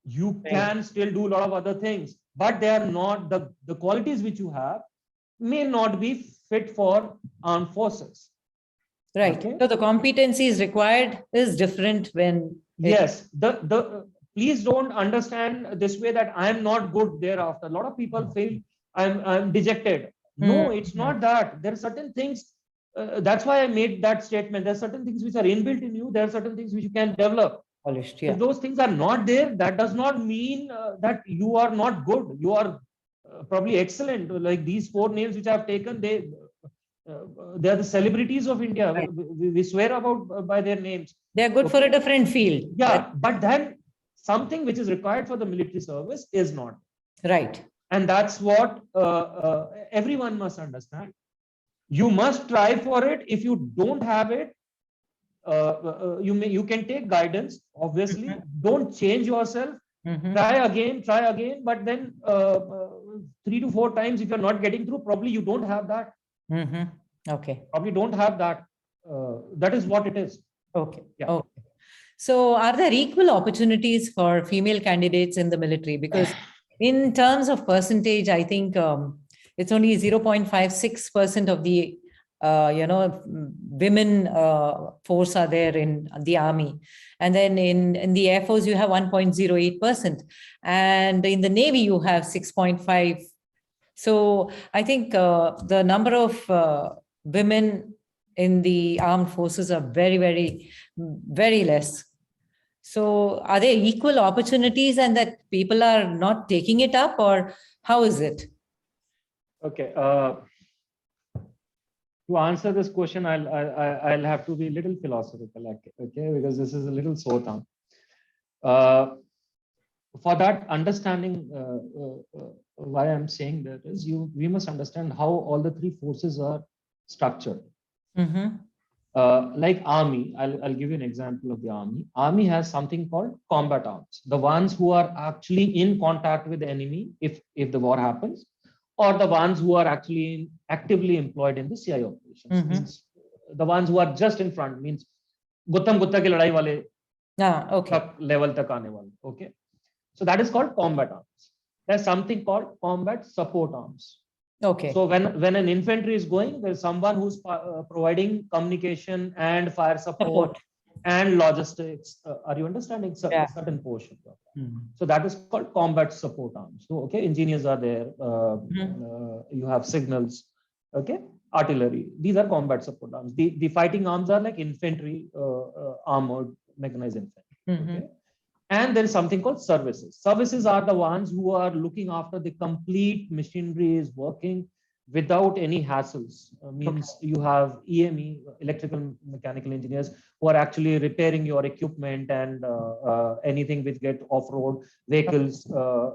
You can still do a lot of other things, but they are not the qualities which you have may not be fit for armed forces. Right. Okay? So the competencies required is different when. Yes. Please don't understand this way that I am not good thereafter. A lot of people feel I'm dejected. No, it's not that. There are certain things. That's why I made that statement. There are certain things which are inbuilt in you. There are certain things which you can develop. Polished, If those things are not there, that does not mean that you are not good. You are probably excellent. Like these 4 names which I have taken, they are the celebrities of India. Right. We swear about by their names. They are good for a different field. Yeah, but then something which is required for the military service is not. Right. And that's what everyone must understand. You must try for it. If you don't have it, you can take guidance. Obviously, don't change yourself. Try again. But then 3 to 4 times, if you're not getting through, probably you don't have that. Okay. Probably don't have that. That is what it is. Okay. Yeah. Okay. So are there equal opportunities for female candidates in the military? Because in terms of percentage, I think it's only 0.56% of the women force are there in the army. And then in the Air Force, you have 1.08%. And in the Navy, you have 6.5. So I think the number of women in the armed forces are very, very, very less. So are there equal opportunities and that people are not taking it up, or how is it? Okay. To answer this question, I'll have to be a little philosophical, okay, because this is a little sore tongue. For that understanding, why I'm saying that is we must understand how all the 3 forces are structured. Like army, I'll give you an example of the army. Army has something called combat arms, the ones who are actually in contact with the enemy if the war happens, or the ones who are actually actively employed in the CI operations. Means the ones who are just in front, means guttam gutta ki ladai wale level tak aane wale. Okay, so that is called combat arms. There's something called combat support arms. Okay. So when an infantry is going, there's someone who's providing communication and fire support and logistics. Are you understanding certain portion? So that is called combat support arms. So okay, engineers are there. You have signals. Okay, artillery. These are combat support arms. The fighting arms are like infantry, armored, mechanized infantry. Okay? And there is something called services. Services are the ones who are looking after the complete machinery is working without any hassles. Means you have EME, electrical mechanical engineers, who are actually repairing your equipment and anything which get off-road vehicles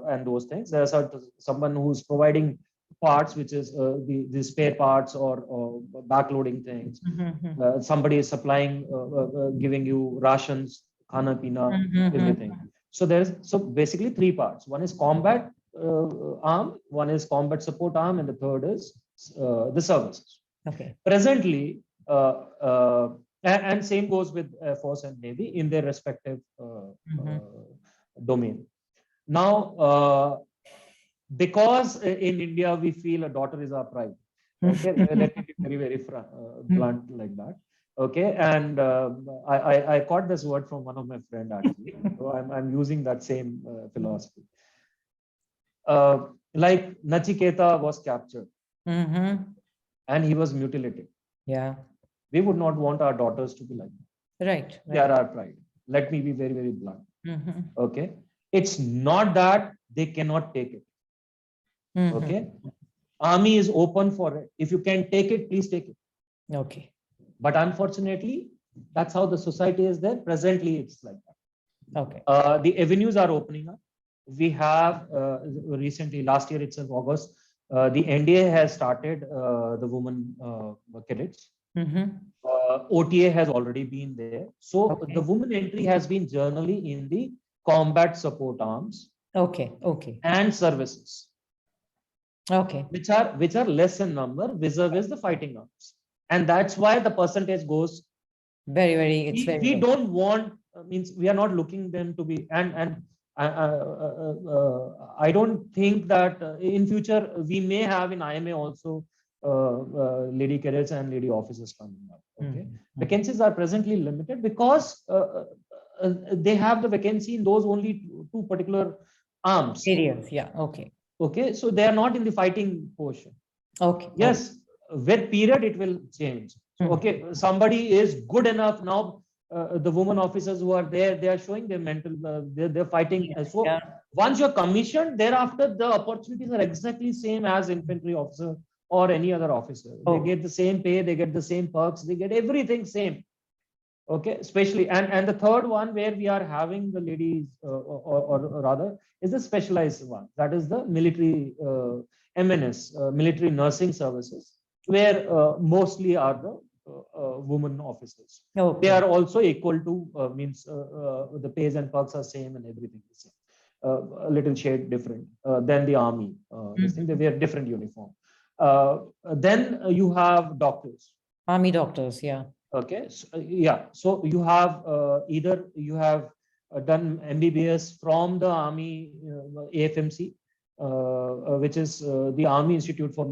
and those things. There's someone who's providing parts, which is the spare parts or backloading things. Somebody is supplying, giving you rations, khana pina, everything. So basically 3 parts. One is combat arm, one is combat support arm, and the third is the services. Okay. Presently, and same goes with Air Force and Navy in their respective domain. Now, because in India we feel a daughter is our pride. Okay, let me be very, very blunt like that. Okay, and I caught this word from one of my friend actually. So I'm using that same philosophy. Like Nachiketa was captured and he was mutilated. Yeah. We would not want our daughters to be like that. Right. They are our pride. Let me be very, very blunt. Okay, it's not that they cannot take it. Okay, army is open for it. If you can take it, please take it. Okay. But unfortunately, that's how the society is there. Presently, it's like that. Okay. The avenues are opening up. We have recently, last year itself, August, the NDA has started the women cadets. OTA has already been there. So the women entry has been generally in the combat support arms. Okay. Okay. And services. Okay. Which are less in number vis-a-vis the fighting arms. And that's why the percentage goes very, very, it's very, we don't want, means we are not looking them to be, and I don't think that in future we may have in IMA also lady cadets and lady officers coming up. Okay, vacancies are presently limited because they have the vacancy in those only two particular arms. Areas, yeah. Okay. Okay, so they are not in the fighting portion. Okay. Yes, with period it will change. So, okay, somebody is good enough now. The women officers who are there, they are showing their mental, they're fighting. So once you're commissioned, thereafter the opportunities are exactly same as infantry officer or any other officer. They get the same pay, they get the same perks, they get everything same. Okay, especially and the third one where we are having the ladies or rather is the specialized one, that is the military MNS, military nursing services, where mostly are the women officers. They are also equal to means the pays and perks are same and everything is same. A little shade different than the army. This thing, they wear different uniform. Then you have doctors. Army doctors, yeah. Okay, so, yeah. So you have either you have done MBBS from the Army AFMC, which is the Army Institute for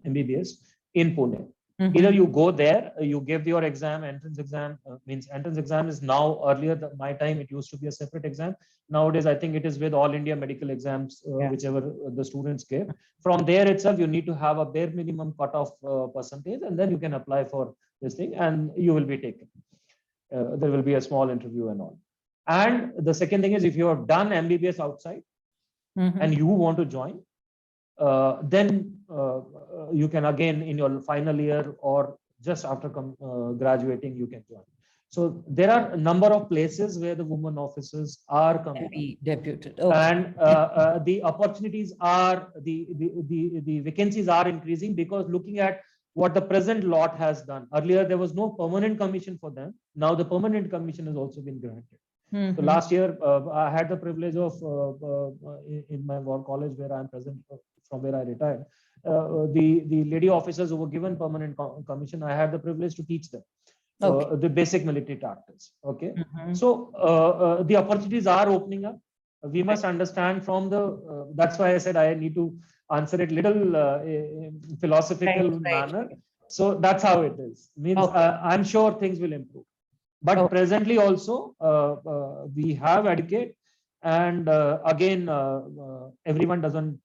MBBS in Pune. Either you go there, you give your exam, entrance exam, means entrance exam is now, earlier my time it used to be a separate exam. Nowadays I think it is with all India medical exams, whichever the students give. From there itself you need to have a bare minimum cutoff percentage, and then you can apply for this thing and you will be taken. There will be a small interview and all. And the second thing is, if you have done MBBS outside and you want to join, then you can again in your final year or just after graduating you can join. So there are a number of places where the women officers are coming deputed, and the opportunities are the vacancies are increasing, because looking at what the present lot has done. Earlier there was no permanent commission for them. Now the permanent commission has also been granted. So last year I had the privilege of in my war college where I am present, from where I retired, the lady officers who were given permanent commission, I had the privilege to teach them the basic military tactics. Okay, so the opportunities are opening up. We must understand from the that's why I said I need to answer it little philosophical manner. So that's how it is. Means I'm sure things will improve. But presently also we have educate, and again everyone doesn't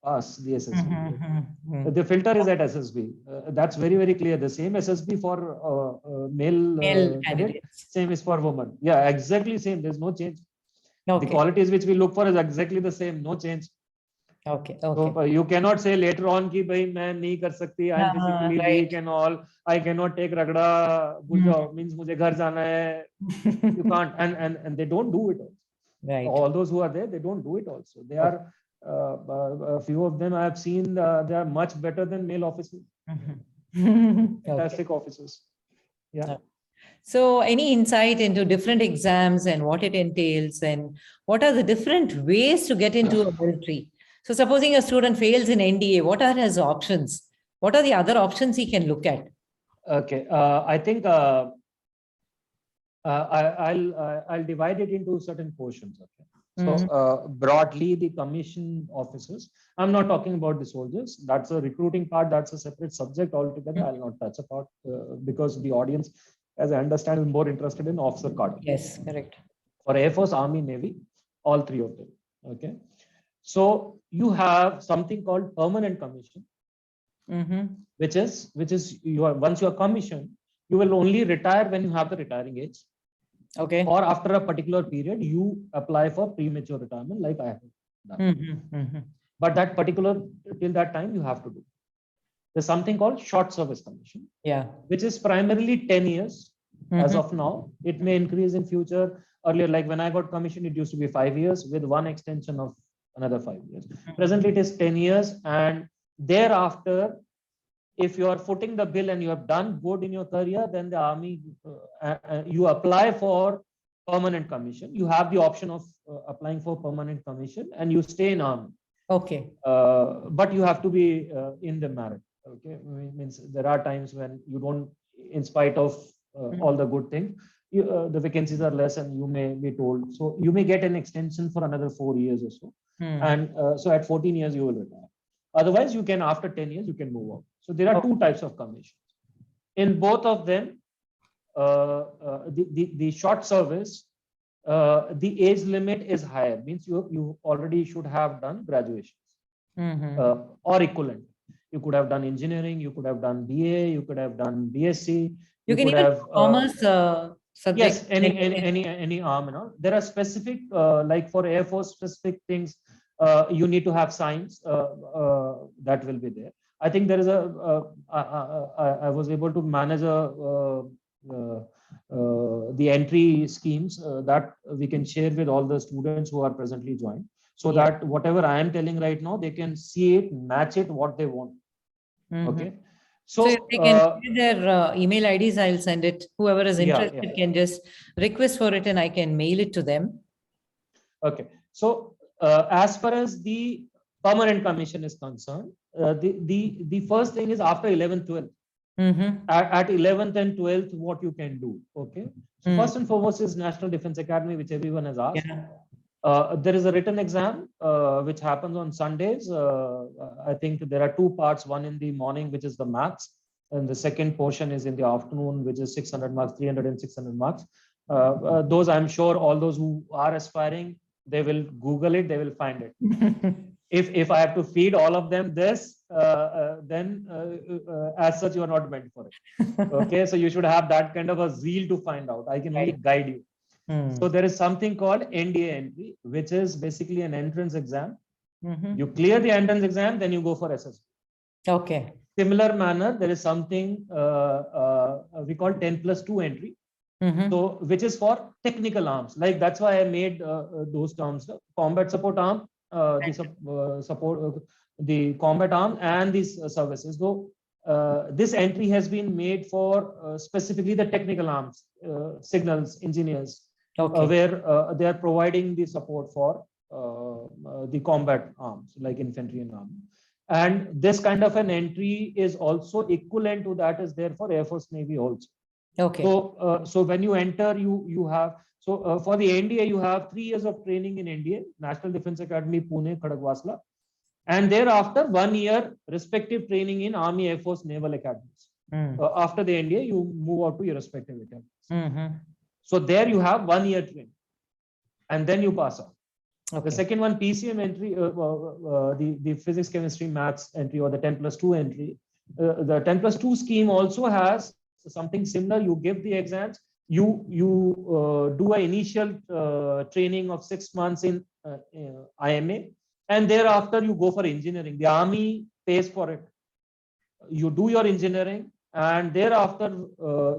pass the SSB. The filter is at SSB. That's very, very clear. The same SSB for male candidates, same is for women. Yeah, exactly same. There's no change. The qualities which we look for is exactly the same. No change. Okay. So you cannot say later on कि भाई मैं नहीं कर सकती, I am physically weak and all, I cannot take ragda, means मुझे घर जाना है. You can't, and they don't do it also. Right. All those who are there, they don't do it also. They are a few of them I have seen, they are much better than male officers. Fantastic officers. Yeah. So any insight into different exams and what it entails, and what are the different ways to get into a military? So supposing a student fails in NDA, what are his options? What are the other options he can look at? Okay, I think I'll divide it into certain portions. Okay. So broadly, the commission officers, I'm not talking about the soldiers. That's a recruiting part. That's a separate subject altogether. I'll not touch upon because the audience, as I understand, is more interested in officer card. Yes, correct. For Air Force, Army, Navy, all three of them. Okay. So you have something called permanent commission, which is once you are commissioned, you will only retire when you have the retiring age. Okay. Or after a particular period, you apply for premature retirement, like I have done. But that particular, till that time, you have to do. There's something called short service commission, which is primarily 10 years as of now. It may increase in future. Earlier, like when I got commissioned, it used to be 5 years with one extension of another 5 years. Presently, it is 10 years. And thereafter, if you are footing the bill and you have done good in your career, then the army, you apply for permanent commission. You have the option of applying for permanent commission and you stay in army. Okay. But you have to be in the merit. Okay. Means there are times when you don't, in spite of all the good things, the vacancies are less and you may be told. So you may get an extension for another 4 years or so. And so at 14 years, you will retire. Otherwise, you can, after 10 years, you can move on. So there are two types of commissions. In both of them, the short service, the age limit is higher. Means you already should have done graduations or equivalent. You could have done engineering, you could have done BA, you could have done BSc. You can even have commerce subject. Yes, any arm and all. There are specific, like for Air Force specific things, you need to have science that will be there. I think there is I was able to manage the entry schemes that we can share with all the students who are presently joined, so that whatever I am telling right now, they can see it, match it, what they want. Okay. So if they can share their email IDs, I'll send it. Whoever is interested can just request for it and I can mail it to them. Okay. So as far as the permanent commission is concerned, the first thing is after 11th, 12th. At 11th and 12th, what you can do. Okay. So first and foremost is National Defense Academy, which everyone has asked. There is a written exam which happens on Sundays. I think there are two parts, one in the morning, which is the maths, and the second portion is in the afternoon, which is 600 marks, 300 and 600 marks. Those, I'm sure all those who are aspiring, they will Google it, they will find it. If I have to feed all of them this, then as such, you are not meant for it. Okay, so you should have that kind of a zeal to find out. I can only guide you. So there is something called NDA entry, which is basically an entrance exam. You clear the entrance exam, then you go for SSB. Okay. Similar manner, there is something we call 10+2 entry. So which is for technical arms. Like that's why I made those terms: combat support arm, the combat arm, and these services. So this entry has been made for specifically the technical arms, signals engineers, where they are providing the support for the combat arms like infantry and army. And this kind of an entry is also equivalent to that is there for Air Force, Navy also. Okay. So when you enter, you have, so for the NDA, you have 3 years of training in NDA, National Defense Academy, Pune, Khadagwasla, and thereafter 1 year respective training in Army, Air Force, Naval Academies. After the NDA, you move out to your respective academies. So there you have 1 year training, and then you pass out. The second one, PCM entry, the physics, chemistry, maths entry, or the 10+2 entry. The 10+2 scheme also has something similar. You give the exams, you do an initial training of 6 months in IMA, and thereafter you go for engineering. The army pays for it. You do your engineering, and thereafter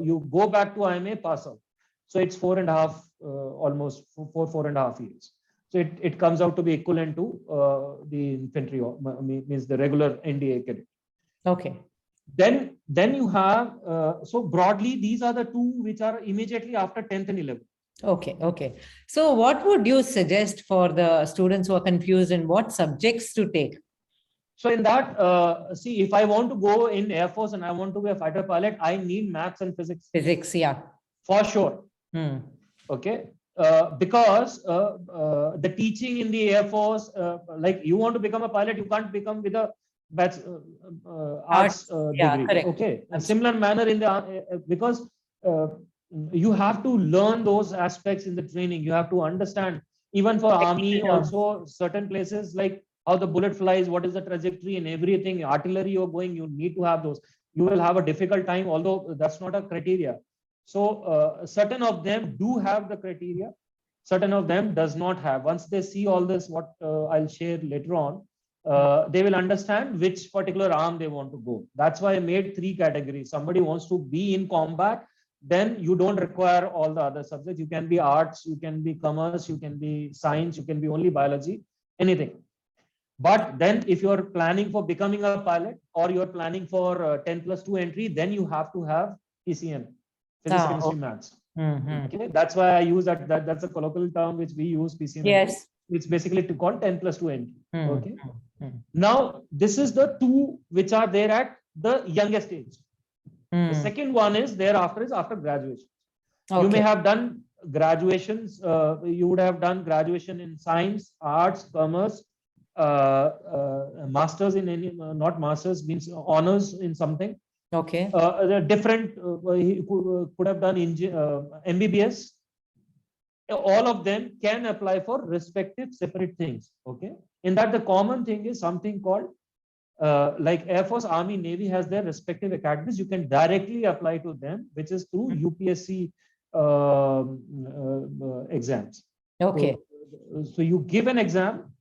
you go back to IMA, pass out. So it's 4.5, almost 4.5 years. So it comes out to be equivalent to the infantry, means the regular NDA cadet. Okay. Then you have, so broadly, these are the two which are immediately after 10th and 11th. Okay, okay. So what would you suggest for the students who are confused in what subjects to take? So in that, see, if I want to go in Air Force and I want to be a fighter pilot, I need maths and physics. Physics, yeah. For sure. Okay. Because the teaching in the Air Force, like you want to become a pilot, you can't become with a arts yeah, degree. correct. Okay. A similar manner in the, because you have to learn those aspects in the training. You have to understand, even for army also, certain places like how the bullet flies, what is the trajectory and everything, artillery you're going, you need to have those. You will have a difficult time, although that's not a criteria. So certain of them do have the criteria, certain of them does not have. Once they see all this, what I'll share later on, they will understand which particular arm they want to go. That's why I made 3 categories. Somebody wants to be in combat, then you don't require all the other subjects. You can be arts, you can be commerce, you can be science, you can be only biology, anything. But then if you're planning for becoming a pilot or you're planning for 10+2 entry, then you have to have PCM, physics, chemistry, maths. Okay, that's why I use that. That's a colloquial term which we use, PCM. Yes. It's basically to call 10+2 entry. Okay. Now this is the 2 which are there at the youngest age. The second one is thereafter is after graduation. Okay. You may have done graduations. You would have done graduation in science, arts, commerce, masters in any, not masters means honors in something. Okay. Different, he could have done MBBS. All of them can apply for respective separate things. Okay. In that, the common thing is something called like Air Force, Army, Navy has their respective academies. You can directly apply to them, which is through UPSC exams. Okay. So you give an exam,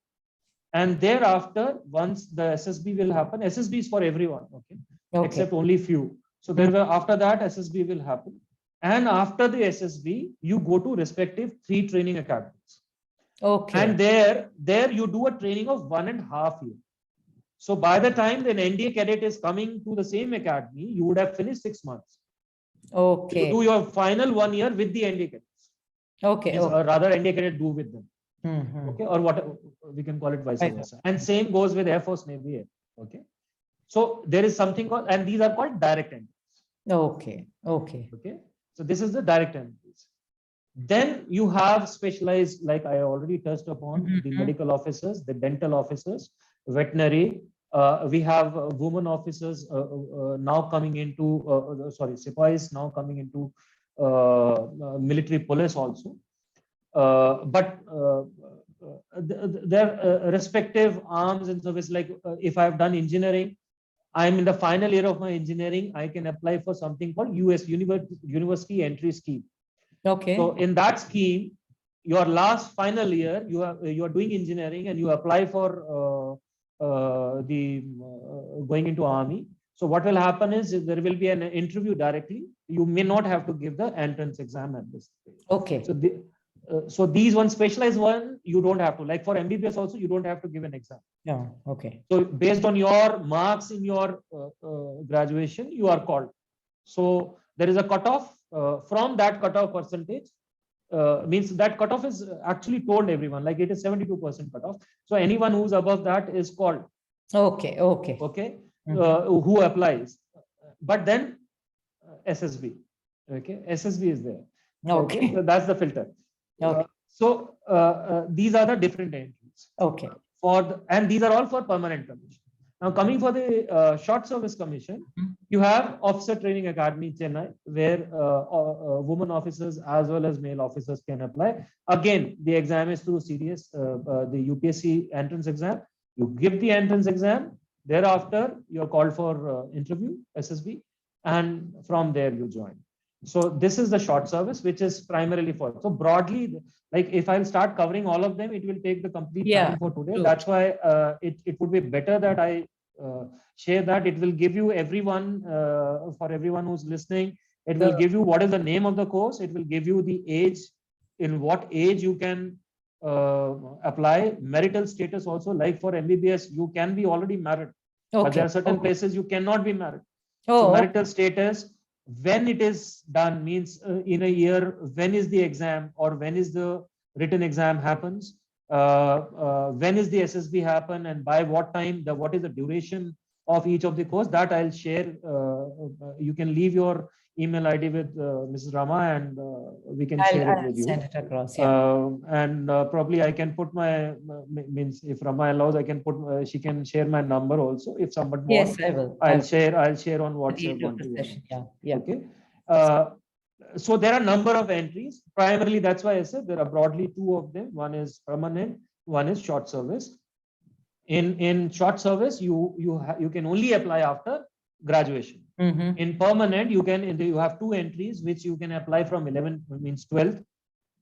and thereafter, once the SSB will happen, SSB is for everyone, okay, except only few. So there will, after that, SSB will happen. And after the SSB, you go to respective 3 training academies. Okay. And there you do a training of 1.5 years. So by the time the NDA cadet is coming to the same academy, you would have finished 6 months. Okay. You do your final 1 year with the NDA cadets. Okay. Or rather, NDA cadet do with them. Okay. Or what we can call it vice versa. And same goes with Air Force, Navy. Okay. So there is something called, and these are called direct entries. Okay. Okay. Okay. So this is the direct entries. Then you have specialized, like I already touched upon, the medical officers, the dental officers, veterinary. We have women officers now coming into, Sepoys now coming into military police also. But their respective arms and service, like if I've done engineering, I'm in the final year of my engineering, I can apply for something called University Entry Scheme. Okay. So in that scheme, your last final year, you are doing engineering and you apply for going into army. So what will happen is there will be an interview directly. You may not have to give the entrance exam at this stage. Okay. So these one specialized one, you don't have to. Like for MBBS also, you don't have to give an exam. Yeah. Okay. So based on your marks in your graduation, you are called. So there is a cutoff. From that cutoff percentage, means that cutoff is actually told everyone, like it is 72% cutoff. So anyone who's above that is called. Okay. Okay. Okay. Who applies? But then SSB. Okay. SSB is there. Okay. So that's the filter. Okay. So these are the different entries. Okay. And these are all for permanent commission. Now coming for the short service commission, you have Officer Training Academy Chennai, where women officers as well as male officers can apply. Again, the exam is through CDS, the UPSC entrance exam. You give the entrance exam. Thereafter, you're called for interview, SSB, and from there you join. So this is the short service, which is primarily for. So broadly, like if I'll start covering all of them, it will take the complete time for today. True. That's why it would be better that I share that. It will give you everyone, for everyone who's listening, it will give you what is the name of the course. It will give you the age, in what age you can apply, marital status also. Like for MBBS, you can be already married, but there are certain places you cannot be married. So marital status, when it is done, means in a year, when is the exam or when is the written exam happens, when is the SSB happen, and by what time, what is the duration of each of the course, that I'll share. You can leave your email ID with Mrs. Rama, and we can share it I'll with you. send it across. Yeah. And probably I can put my means, if Rama allows, I can put she can share my number also if someone wants. Yes, I will. I'll share on WhatsApp. Detail of the session. Yeah. Yeah. Okay. So there are number of entries. Primarily, that's why I said there are broadly two of them. One is permanent, one is short service. In short service, you can only apply after graduation. In permanent, you have two entries which you can apply from 11th, means 12th.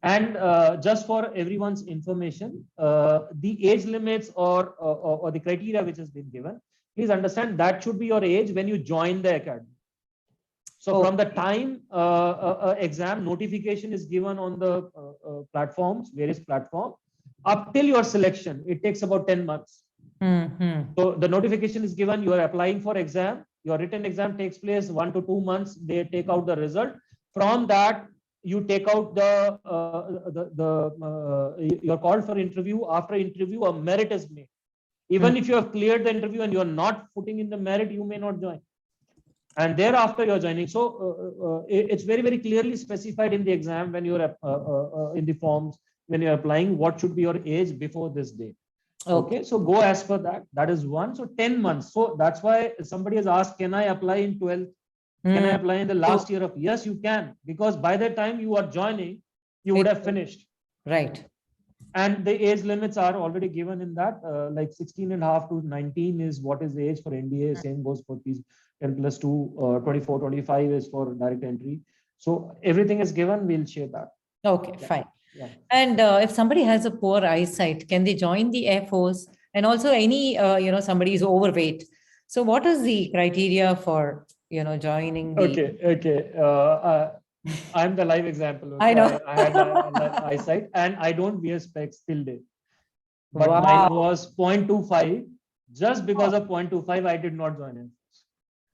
And just for everyone's information, the age limits or the criteria which has been given, please understand that should be your age when you join the academy. So from the time exam notification is given on the platforms, various platforms, up till your selection, it takes about 10 months. So the notification is given, you are applying for exam, your written exam takes place 1 to 2 months, they take out the result. From that, you take out you're called for interview. After interview, a merit is made. Even if you have cleared the interview and you're not putting in the merit, you may not join. And thereafter you're joining. So it's very, very clearly specified in the exam when you're in the forms, when you're applying, what should be your age before this date. Okay, so go as per that. That is one. So 10 months. So that's why somebody has asked, can I apply in 12th? Can I apply in the last year of? Yes, you can, because by the time you are joining, you would have finished. Right. And the age limits are already given in that, like 16.5 to 19 is what is the age for NDA. Same goes for these 10 plus 2, 24, 25 is for direct entry. So everything is given. We'll share that. Okay, fine. Yeah. And if somebody has a poor eyesight, can they join the Air Force? And also any, somebody is overweight. So what is the criteria for, joining the... Okay. I'm the live example. Okay? I know. I had eyesight and I don't wear specs till date. But Wow. mine was 0.25. Just because of 0.25, I did not join it.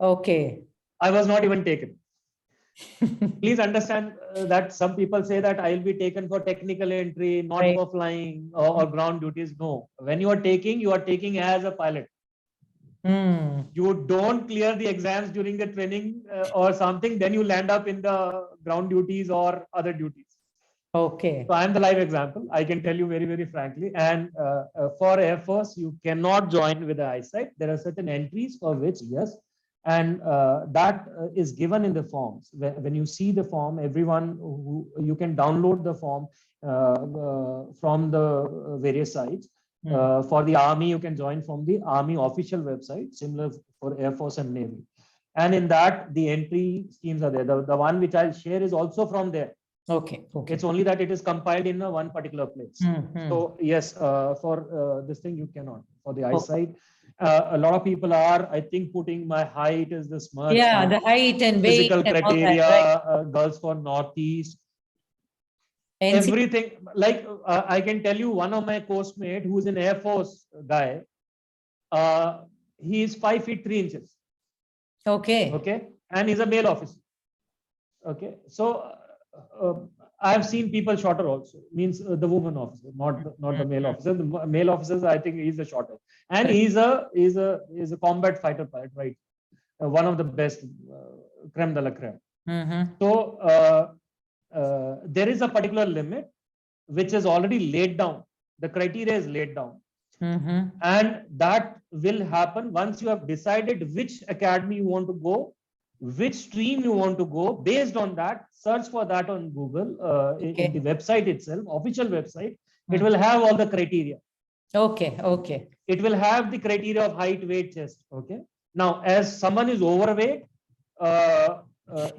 Okay. I was not even taken. Please understand that some people say that I'll be taken for technical entry, not for flying or ground duties. No. When you are taking as a pilot. You don't clear the exams during the training or something, then you land up in the ground duties or other duties. Okay. So I'm the live example. I can tell you very, very frankly. And for Air Force, you cannot join with the eyesight. There are certain entries for which, yes. And that is given in the forms. When you see the form, everyone you can download the form from the various sites. For the Army, you can join from the Army official website, similar for Air Force and Navy. And in that, the entry schemes are there. The one which I'll share is also from there. Okay. It's only that it is compiled in one particular place. So yes, for this thing, you cannot. For the eyesight, a lot of people are, I think, putting my height as the smart. Yeah, the height and weight. Physical criteria, that, girls for Northeast. NC. Everything, like I can tell you, one of my course mate who's an Air Force guy, he is 5 feet 3 inches. Okay, and he's a male officer. Okay, so I have seen people shorter also. Means the woman officer, not the male officer. The male officers, I think, he's the shorter, and he's a combat fighter pilot, right? One of the best, creme de la creme. So. There is a particular limit which is already laid down. The criteria is laid down. And that will happen once you have decided which academy you want to go, which stream you want to go. Based on that, search for that on Google, in the website itself, official website. It will have all the criteria. Okay. It will have the criteria of height, weight, chest. Okay. Now, as someone is overweight,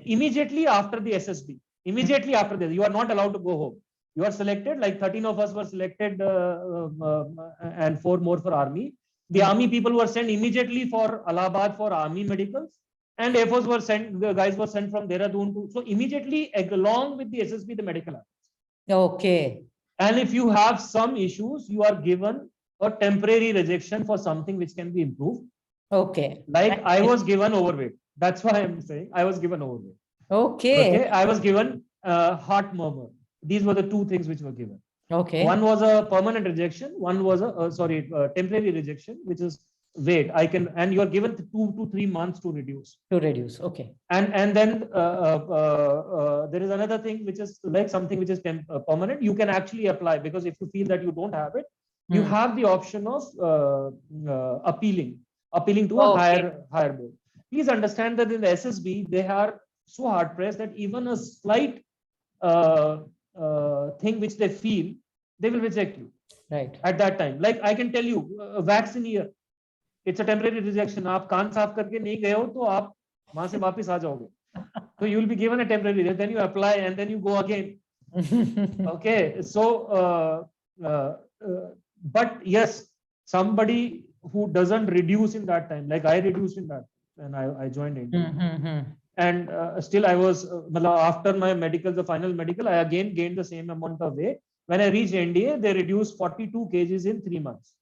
immediately after the SSB, immediately after this, you are not allowed to go home. You are selected, like 13 of us were selected and 4 more for Army. The Army people were sent immediately for Allahabad for Army medicals, and Air Force were sent, the guys were sent from Dehradun to, so immediately along with the SSB, the medical happens. Okay. And if you have some issues, you are given a temporary rejection for something which can be improved. Okay. Like I was given overweight. That's why I'm saying I was given overweight. Okay. Okay, I was given heart murmur. These were the two things which were given. Okay. One was a permanent rejection. One was a temporary rejection, which is weight. And you are given 2 to 3 months to reduce. To reduce. Okay. And then there is another thing which is like something which is permanent. You can actually apply, because if you feel that you don't have it, you have the option of appealing to a higher board. Please understand that in the SSB they are so hard pressed that even a slight thing which they feel, they will reject you. Right. At that time, like I can tell you, vaccine here, it's a temporary rejection. आप कान साफ करके नहीं गए हो तो आप वहां से वापस आ जाओगे. So you will be given a temporary, then you apply and then you go again. Okay, so but yes, somebody who doesn't reduce in that time, like I reduced in that, and I joined India. And still I was, after my medical, the final medical, I again gained the same amount of weight. When I reached NDA, they reduced 42 kgs in 3 months.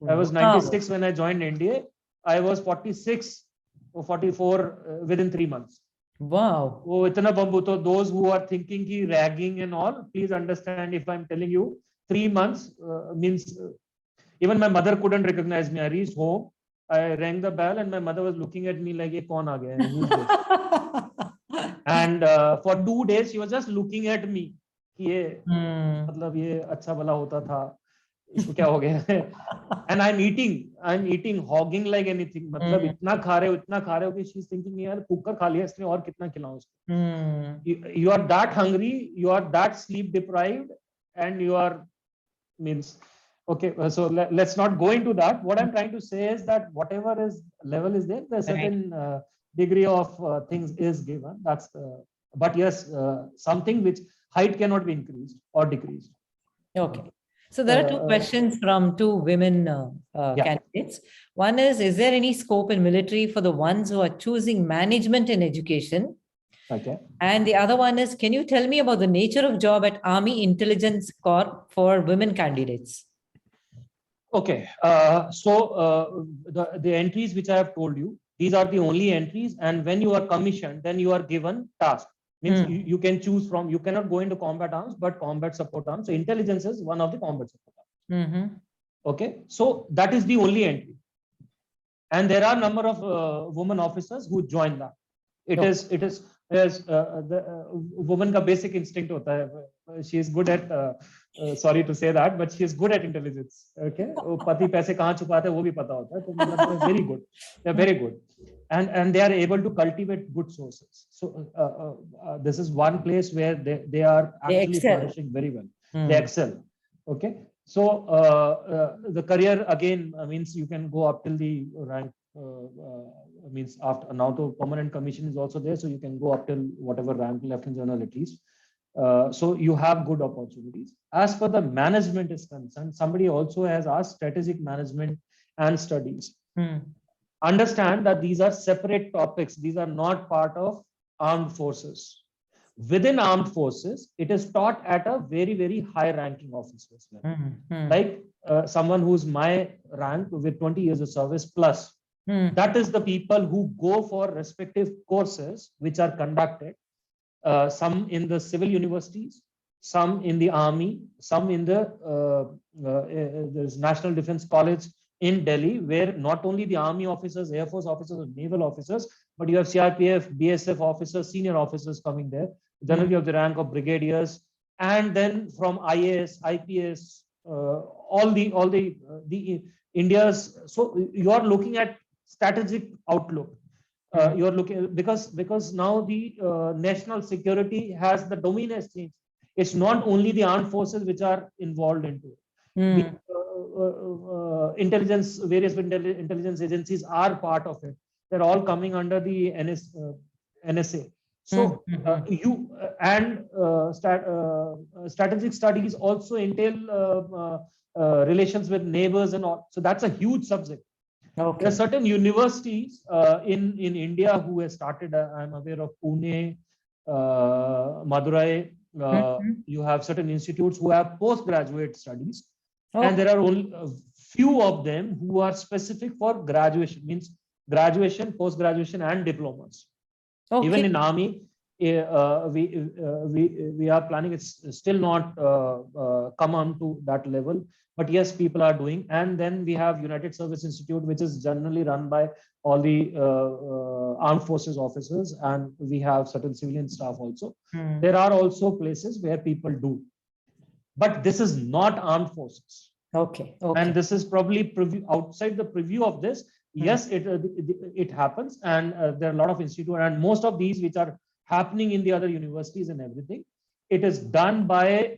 I was 96 when I joined NDA. I was 46 or 44 within 3 months. Wow. Oh, itna bambu. So those who are thinking ki ragging and all, please understand, if I'm telling you 3 months means even my mother couldn't recognize me. I reached home, I rang the bell, and my mother was looking at me like, "Ye kaun aa gaya? Who's this?" And for 2 days, she was just looking at me. ये मतलब ये अच्छा भला होता था, इसको क्या हो गया? And I'm eating hogging like anything. मतलब इतना खा रहे हो कि she's thinking यार कुकर खा लिया इसने, और कितना खिलाऊं इसको? You are that hungry, you are that sleep deprived, and you are means. Okay, so let's not go into that. What I'm trying to say is that whatever is level is there, a certain degree of things is given. That's but yes, something which height cannot be increased or decreased. Okay. So there are two questions from two women candidates. One is there any scope in military for the ones who are choosing management in education? Okay. And the other one is, can you tell me about the nature of job at Army Intelligence Corps for women candidates? Okay. So the entries which I have told you, these are the only entries. And when you are commissioned, then you are given task. Means you can choose from, you cannot go into combat arms, but combat support arms. So intelligence is one of the combat support arms. Okay. So that is the only entry. And there are a number of women officers who join that. It is the woman ka basic instinct hota hai. She is good at sorry to say that, but she is good at intelligence. Okay, pati paise kahan chupate hai wo bhi pata hota hai. So very good. They are very good, and they are able to cultivate good sources. So this is one place where they are actually flourishing very well. They excel. Okay, so the career again means you can go up till the rank. Means after now the permanent commission is also there, so you can go up till whatever rank, lieutenant general at least. So you have good opportunities. As for the management is concerned, somebody also has asked strategic management and studies. Understand that these are separate topics. These are not part of armed forces. Within armed forces, it is taught at a very, very high ranking officers level. Like someone who's my rank with 20 years of service plus. That is the people who go for respective courses which are conducted, some in the civil universities, some in the army, some in the there's National Defense College in Delhi, where not only the army officers, Air Force officers, naval officers, but you have CRPF, BSF officers, senior officers coming there, generally of the rank of brigadiers, and then from IAS, IPS, all the India's. So you are looking at strategic outlook. You're looking because now the national security has the domain has changed. It's not only the armed forces which are involved into it. The intelligence, various intelligence agencies are part of it. They're all coming under the NSA. So you and strategic studies also entail relations with neighbors and all. So that's a huge subject. Okay. There are certain universities in India who have started. I'm aware of Pune, Madurai. You have certain institutes who have postgraduate studies, and there are only a few of them who are specific for graduation. Means graduation, post-graduation, and diplomas. Okay. Even in army, we are planning. It's still not come on to that level, but yes, people are doing. And then we have United Service Institute, which is generally run by all the armed forces officers, and we have certain civilian staff also. There are also places where people do, but this is not armed forces. Okay. And this is probably outside the preview of this. Yes, it happens, and there are a lot of institutes, and most of these which are happening in the other universities and everything, it is done by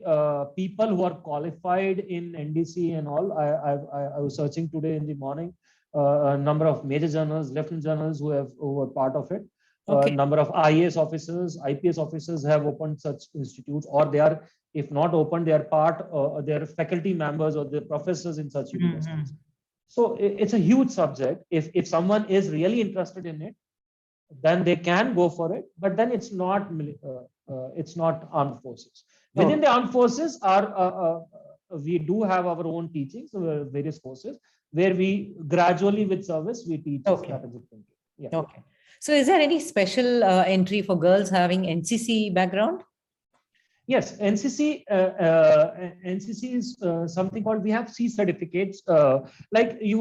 people who are qualified in NDC and all. I was searching today in the morning, a number of major journals, lieutenant journals who were part of it. A number of IAS officers, IPS officers have opened such institutes, or they are, if not open, they are part, they are faculty members or the professors in such universities. So it's a huge subject. If someone is really interested in it, then they can go for it. But then it's not armed forces. Within the armed forces, we do have our own teachings, various courses, where we gradually with service we teach strategic thinking. Yeah. Okay. So is there any special entry for girls having NCC background? Yes, NCC is something called, we have C certificates. Like we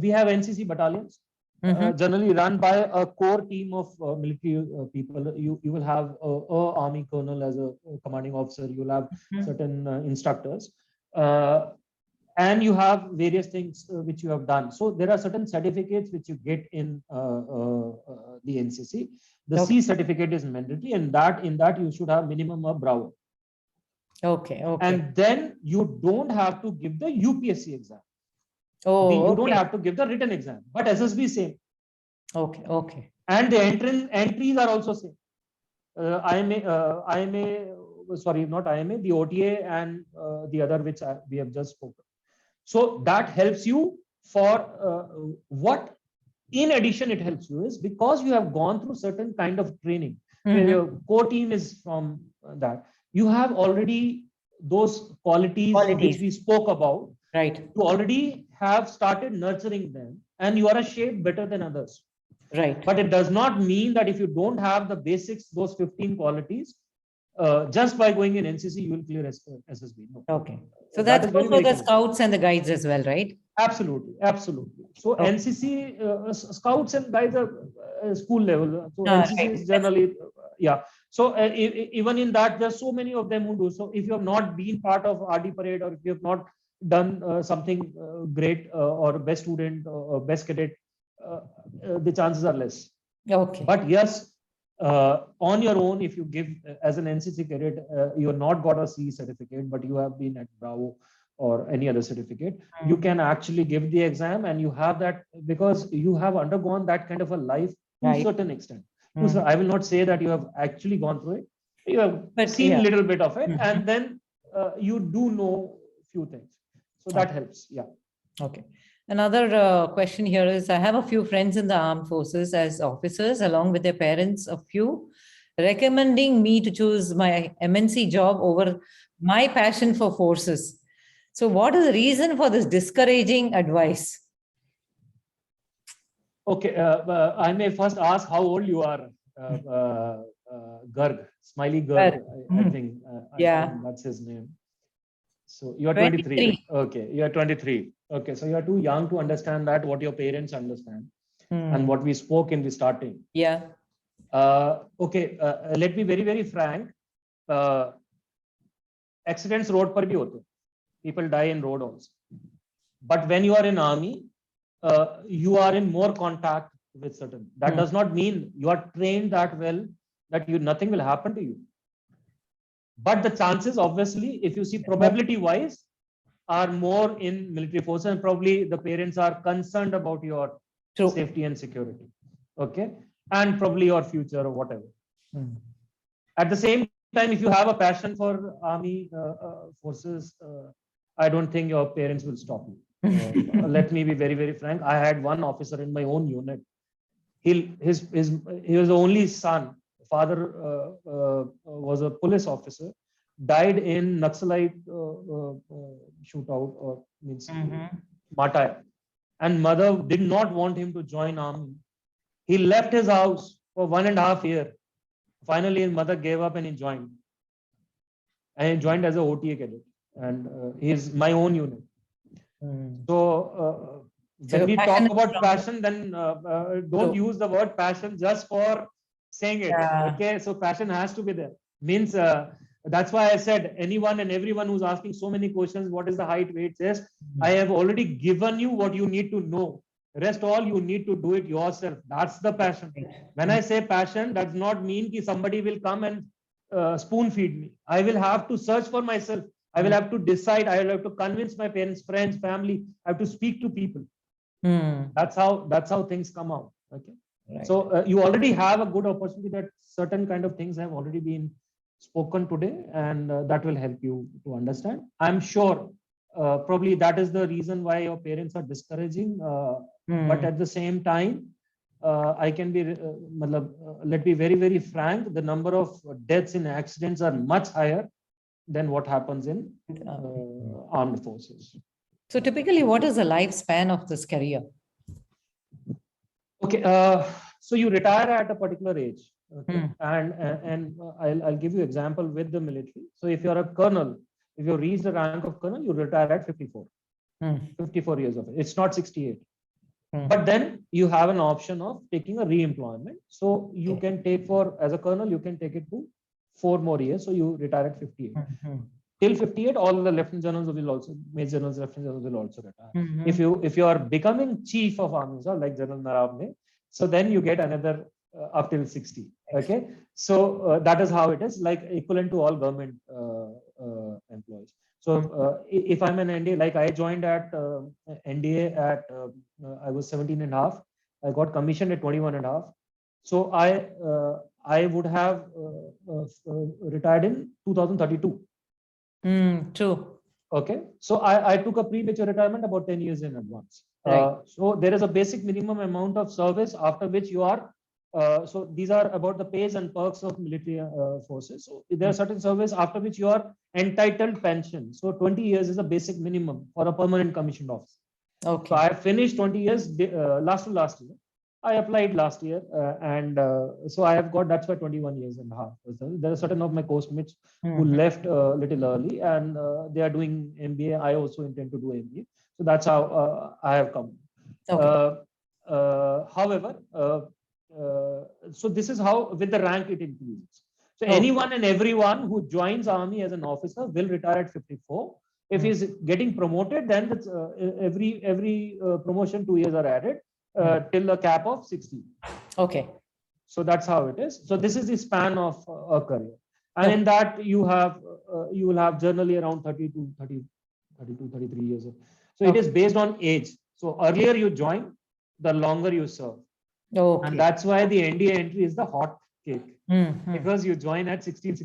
have NCC battalions, generally run by a core team of military people. You will have a army colonel as a commanding officer. You will have certain instructors, and you have various things which you have done. So there are certain certificates which you get in the NCC. The C certificate is mandatory, and in that you should have minimum of Bravo. Okay. And then you don't have to give the UPSC exam. You don't have to give the written exam, but SSB same. Okay. And the entries are also same. Sorry, not IMA, the OTA and the other which we have just spoken. So that helps you for what. In addition, it helps you is because you have gone through certain kind of training, where your core team is from that. You have already those qualities which we spoke about. Right. You already have started nurturing them, and you are a shade better than others. Right. But it does not mean that if you don't have the basics, those 15 qualities, just by going in NCC, you will clear SSB. No. Okay. So that's good for the scouts and the guides as well, right? Absolutely. So NCC scouts and guides are school level. So NCC is generally, So even in that, there's so many of them who do. So if you have not been part of RD parade, or if you have not done something great, or best student or best cadet, the chances are less. Okay. But yes, on your own, if you give as an NCC cadet, you have not got a C certificate, but you have been at Bravo or any other certificate, you can actually give the exam, and you have that because you have undergone that kind of a life to a certain extent. So I will not say that you have actually gone through it. You have seen a little bit of it, and then you do know few things. So that helps. Yeah. Okay. Another question here is, I have a few friends in the armed forces as officers, along with their parents, a few recommending me to choose my MNC job over my passion for forces. So what is the reason for this discouraging advice? Okay, I may first ask how old you are, Garg, Smiley Garg, I think. I think that's his name. So you are 23. Okay, you are 23. Okay, so you are too young to understand that what your parents understand and what we spoke in the starting. Yeah. Okay, let me be very, very frank. Accidents road par bhi hote. People die in road also. But when you are in army, you are in more contact with certain. That does not mean you are trained that well that nothing will happen to you. But the chances, obviously, if you see probability wise, are more in military forces, and probably the parents are concerned about your safety and security. Okay. And probably your future or whatever. At the same time, if you have a passion for army forces, I don't think your parents will stop you. Let me be very, very frank. I had one officer in my own unit. He was the only son. Father was a police officer. Died in Naxalite shootout, or means Matai. and mother did not want him to join army. He left his house for 1.5 years. Finally, his mother gave up and he joined. And he joined as a OTA cadet. And he is my own unit. So when we talk about passion, then don't use the word passion just for saying it. Okay, so passion has to be there. Means that's why I said anyone and everyone who's asking so many questions, what is the height, weight, chest? I have already given you what you need to know. Rest all you need to do it yourself. That's the passion. When I say passion, does not mean that somebody will come and spoon feed me. I will have to search for myself. I will have to decide. I will have to convince my parents, friends, family. I have to speak to people. That's how things come out. Okay. Right. So you already have a good opportunity that certain kind of things have already been spoken today, and that will help you to understand. I'm sure probably that is the reason why your parents are discouraging. But at the same time, I can be, let's be very, very frank. The number of deaths in accidents are much higher than what happens in armed forces. So typically, what is the lifespan of this career? Okay, so you retire at a particular age, okay? And I'll give you example with the military. So if you're a colonel, if you reach the rank of colonel, you retire at 54, 54 years of age. It's not 68. But then you have an option of taking a re-employment. So you can take as a colonel, you can take it to 4 more years. So you retire at 58. Till 58, all the lieutenant generals will also, major generals, lieutenant generals will also retire. If you are becoming chief of army, so like General Naravne, so then you get another up till 60. Okay, so that is how it is, like equivalent to all government employees. So if I'm an NDA, like I joined at NDA at I was 17 and a half. I got commissioned at 21 and a half. So I would have retired in 2032. True. Okay, so I took a premature retirement about 10 years in advance. Right. So there is a basic minimum amount of service after which you are. So these are about the pays and perks of military forces. So there are certain service after which you are entitled pension. So 20 years is a basic minimum for a permanent commissioned officer. Okay. So I finished 20 years last year. I applied last year and so I have got, that's why 21 years and a half. There are certain of my course mates who left a little early and they are doing MBA. I also intend to do MBA. So that's how I have come. Okay. However, so this is how with the rank it increases. So anyone and everyone who joins army as an officer will retire at 54. If he's getting promoted, then it's, every promotion 2 years are added. Till a cap of 60. Okay. So that's how it is. So this is the span of a career. And in that you will have generally around 32, 33 years. So it is based on age. So earlier you join, the longer you serve. Okay. And that's why the NDA entry is the hot cake. Because you join at 16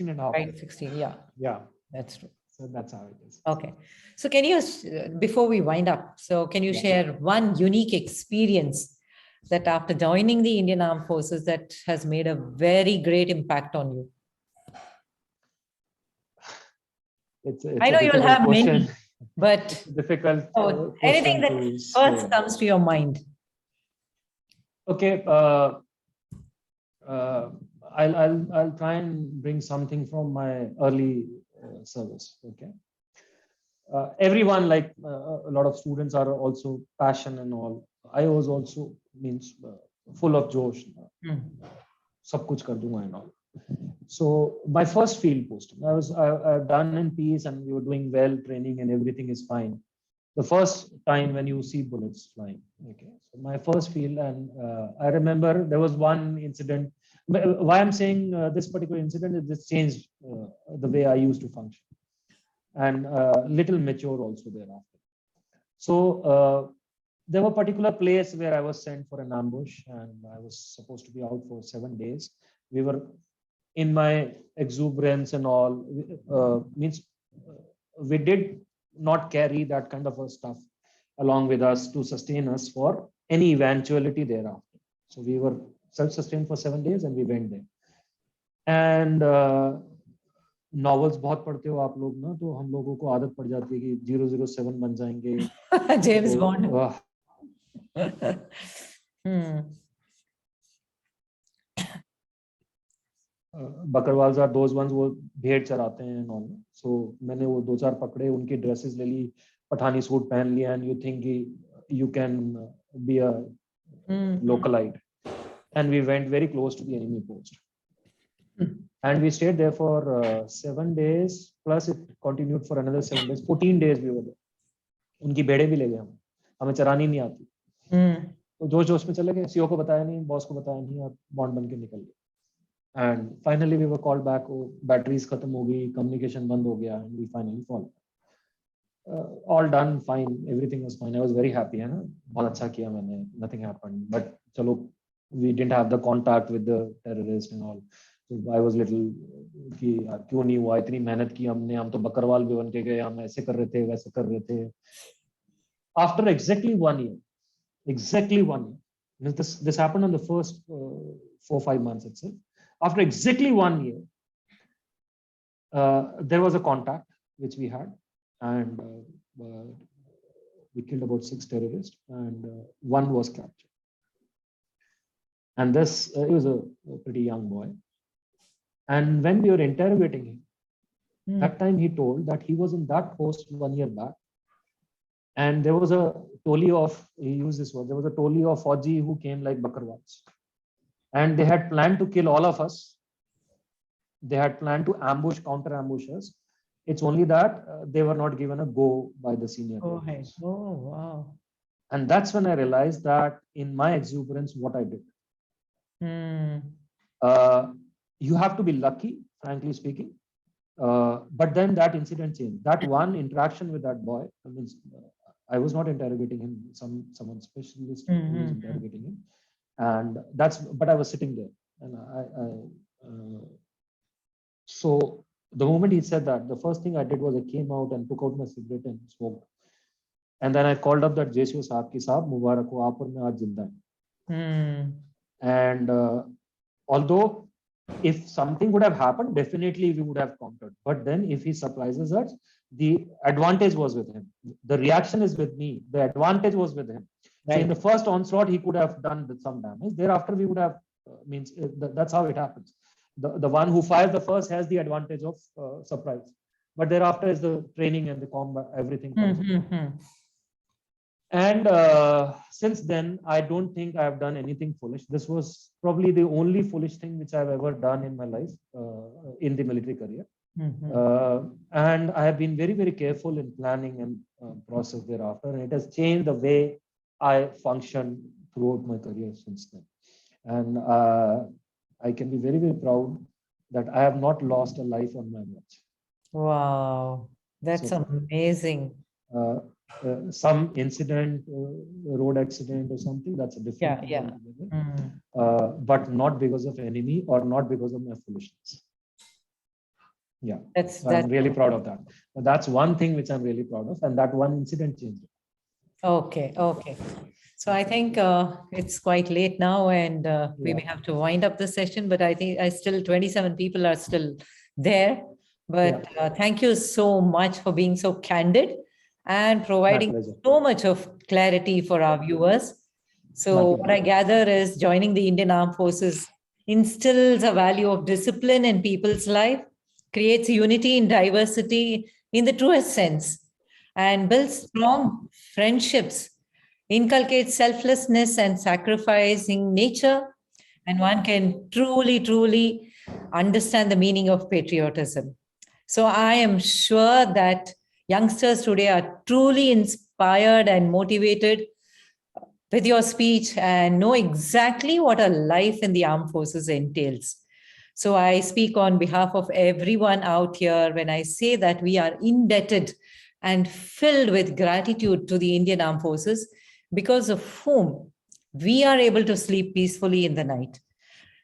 and a half. Right, 16, yeah. Yeah. That's true. So that's how it is. Okay. So can you, before we wind up, so can you share one unique experience that after joining the Indian Armed Forces that has made a very great impact on you? It's I know you'll have question. many, but difficult. Anything that first comes to your mind. Okay. I'll try and bring something from my early service. Okay. Everyone, like a lot of students, are also passion and all. I was also full of josh. Sab kuch kar dunga and all. So my first field posting, I've done in peace and we were doing well, training and everything is fine. The first time when you see bullets flying. Okay. So my first field, and I remember there was one incident. Why I'm saying this particular incident is this changed the way I used to function, and little mature also thereafter. So there were particular place where I was sent for an ambush, and I was supposed to be out for 7 days. We were in my exuberance and all. We did not carry that kind of stuff along with us to sustain us for any eventuality thereafter. So we were self-sustained for 7 days and we went there. And novels बहुत पढ़ते हो आप लोग ना, तो हम लोगों को आदत पड़ जाती है कि 007 बन जाएंगे, जेम्स तो Bond. Bakarwal are those ones, वो भेड़ चराते हैं नॉन. सो मैंने वो 2-4 पकड़े, उनकी ड्रेसेस ले ली, पठानी सूट पहन लिया, and you think you can be a localite, and we went very close to the enemy post, and we stayed there for 7 days, plus it continued for another 7 days. 14 days we were there. उनकी भेड़े भी ले गए, हमें चरानी नहीं आती, तो जोश जोश में चले गए, सीओ को बताया नहीं, बॉस को बताया नहीं, और बॉन्ड बन के निकल गए. And finally we were called back, batteries खत्म हो गई, कम्युनिकेशन बंद हो गया, and we finally fall. All done fine, everything was fine, I was very happy, है ना, बहुत अच्छा किया मैंने, नथिंग हैपेंड. बट चलो, we didn't have the contact with the terrorist and all. तो आई वाज लिटिल कि क्यों नहीं हुआ, इतनी मेहनत की हमने, हम तो बकरवाल भी बन के गए, हम ऐसे कर रहे थे, वैसे कर रहे थे. After exactly 1 year, this happened on the first 4-5 months itself. After exactly 1 year, there was a contact which we had, and we killed about 6 terrorists, and 1 was captured. And this he was a pretty young boy. And when we were interrogating him, that time he told that he was in that post 1 year back, and there was a toli of, he used this word, there was a toli of Fauji who came like Bakarwals, and they had planned to kill all of us. They had planned to counter ambush us. It's only that they were not given a go by the senior. Oh, wow. And that's when I realized that in my exuberance, what I did. You have to be lucky, frankly speaking. But then that incident changed. That one interaction with that boy, I was not interrogating him, someone specialist who was interrogating him. And but I was sitting there, and so the moment he said that, the first thing I did was I came out and took out my cigarette and smoked. And then I called up that JCO Saab ki Saab, Mubarak ho, aap aur main aaj zinda hain. And although if something would have happened, definitely we would have countered. But then if he surprises us, the advantage was with him. The reaction is with me. The advantage was with him. Right. So in the first onslaught, he could have done some damage. Thereafter, we would have, that's how it happens. The one who fires the first has the advantage of surprise. But thereafter is the training and the combat, everything. And since then, I don't think I have done anything foolish. This was probably the only foolish thing which I've ever done in my life in the military career. And I have been very, very careful in planning and process thereafter. And it has changed the way I function throughout my career since then. And I can be very, very proud that I have not lost a life on my watch. Wow, that's so amazing. Some incident, road accident or something, that's a different thing. But not because of enemy or not because of my foolishness. Yeah, I'm really proud of that. That's one thing which I'm really proud of, and that one incident changed it. Okay. So I think it's quite late now, and we may have to wind up the session, but I think 27 people are still there. But thank you so much for being so candid and providing so much of clarity for our viewers. So what I gather is joining the Indian Armed Forces instills a value of discipline in people's life, creates unity in diversity in the truest sense, and builds strong friendships, inculcates selflessness and sacrificing nature, and one can truly understand the meaning of patriotism. So I am sure that youngsters today are truly inspired and motivated with your speech and know exactly what a life in the armed forces entails. So I speak on behalf of everyone out here when I say that we are indebted and filled with gratitude to the Indian Armed Forces, because of whom we are able to sleep peacefully in the night.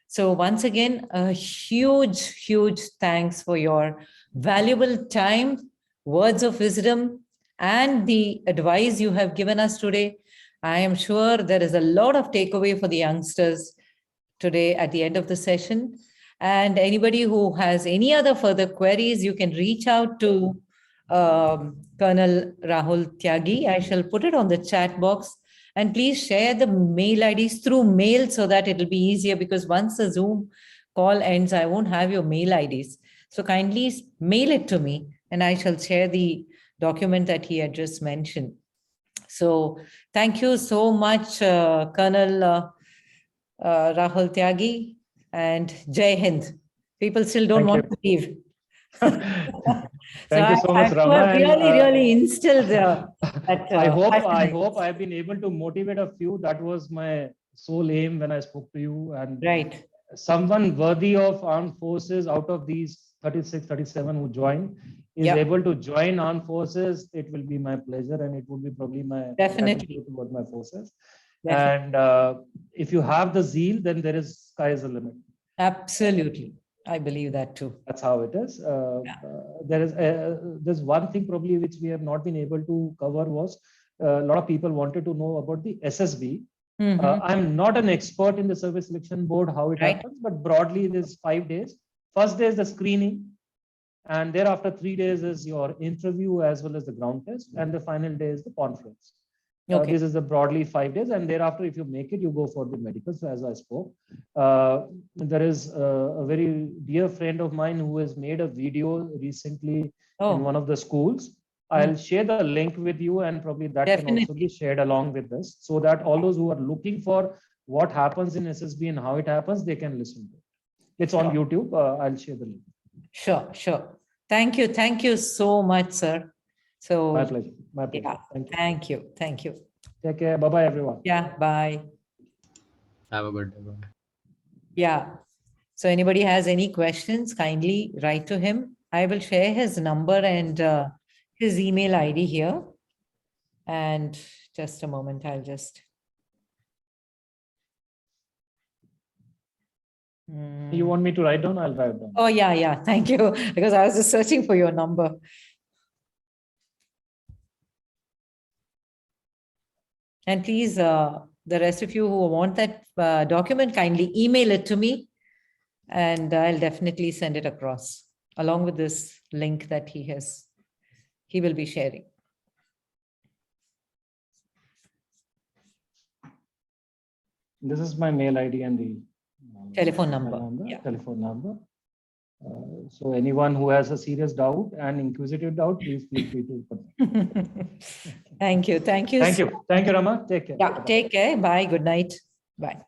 So once again, a huge thanks for your valuable time, words of wisdom, and the advice you have given us today. I am sure there is a lot of takeaway for the youngsters today at the end of the session. And anybody who has any other further queries, you can reach out to Colonel Rahul Tyagi. I shall put it on the chat box. And please share the mail IDs through mail so that it'll be easier, because once the Zoom call ends, I won't have your mail IDs. So kindly mail it to me and I shall share the document that he had just mentioned. So thank you so much, Colonel Rahul Tyagi, and Jai Hind. People still don't want to leave. Thank you so much, Rama. I really instilled that. I hope I've been able to motivate a few. That was my sole aim when I spoke to you. And right. Someone worthy of armed forces out of these 36, 37 who joined is able to join armed forces. It will be my pleasure, and it would be probably my definitely toward my forces. Definitely. And if you have the zeal, then there is sky is the limit. Absolutely. I believe that too. That's how it is. There's one thing probably which we have not been able to cover was a lot of people wanted to know about the SSB. I'm not an expert in the service selection board, how it happens, but broadly there's 5 days. First day is the screening, and thereafter 3 days is your interview as well as the ground test, and the final day is the conference. This is the broadly 5 days, and thereafter, if you make it, you go for the medical. So as I spoke, there is a very dear friend of mine who has made a video recently in one of the schools. I'll share the link with you, and probably that can also be shared along with this, so that all those who are looking for what happens in SSB and how it happens, they can listen to it. It's on YouTube. I'll share the link. Sure. Thank you so much, sir. So my pleasure. Yeah, thank you. Take care. Bye-bye, everyone. Yeah, bye. Have a good day. Bye. Yeah. So anybody has any questions, kindly write to him. I will share his number and his email ID here. And just a moment, I'll just. You want me to write down? I'll write down. Oh, yeah. Thank you. Because I was just searching for your number. And please, the rest of you who want that document, kindly email it to me, and I'll definitely send it across along with this link that he will be sharing. This is my mail ID and the telephone number. Telephone number. So anyone who has a serious doubt and inquisitive doubt, please feel free to contact. Thank you. Thank you, Rama. Take care. Yeah, take care. Bye. Good night. Bye.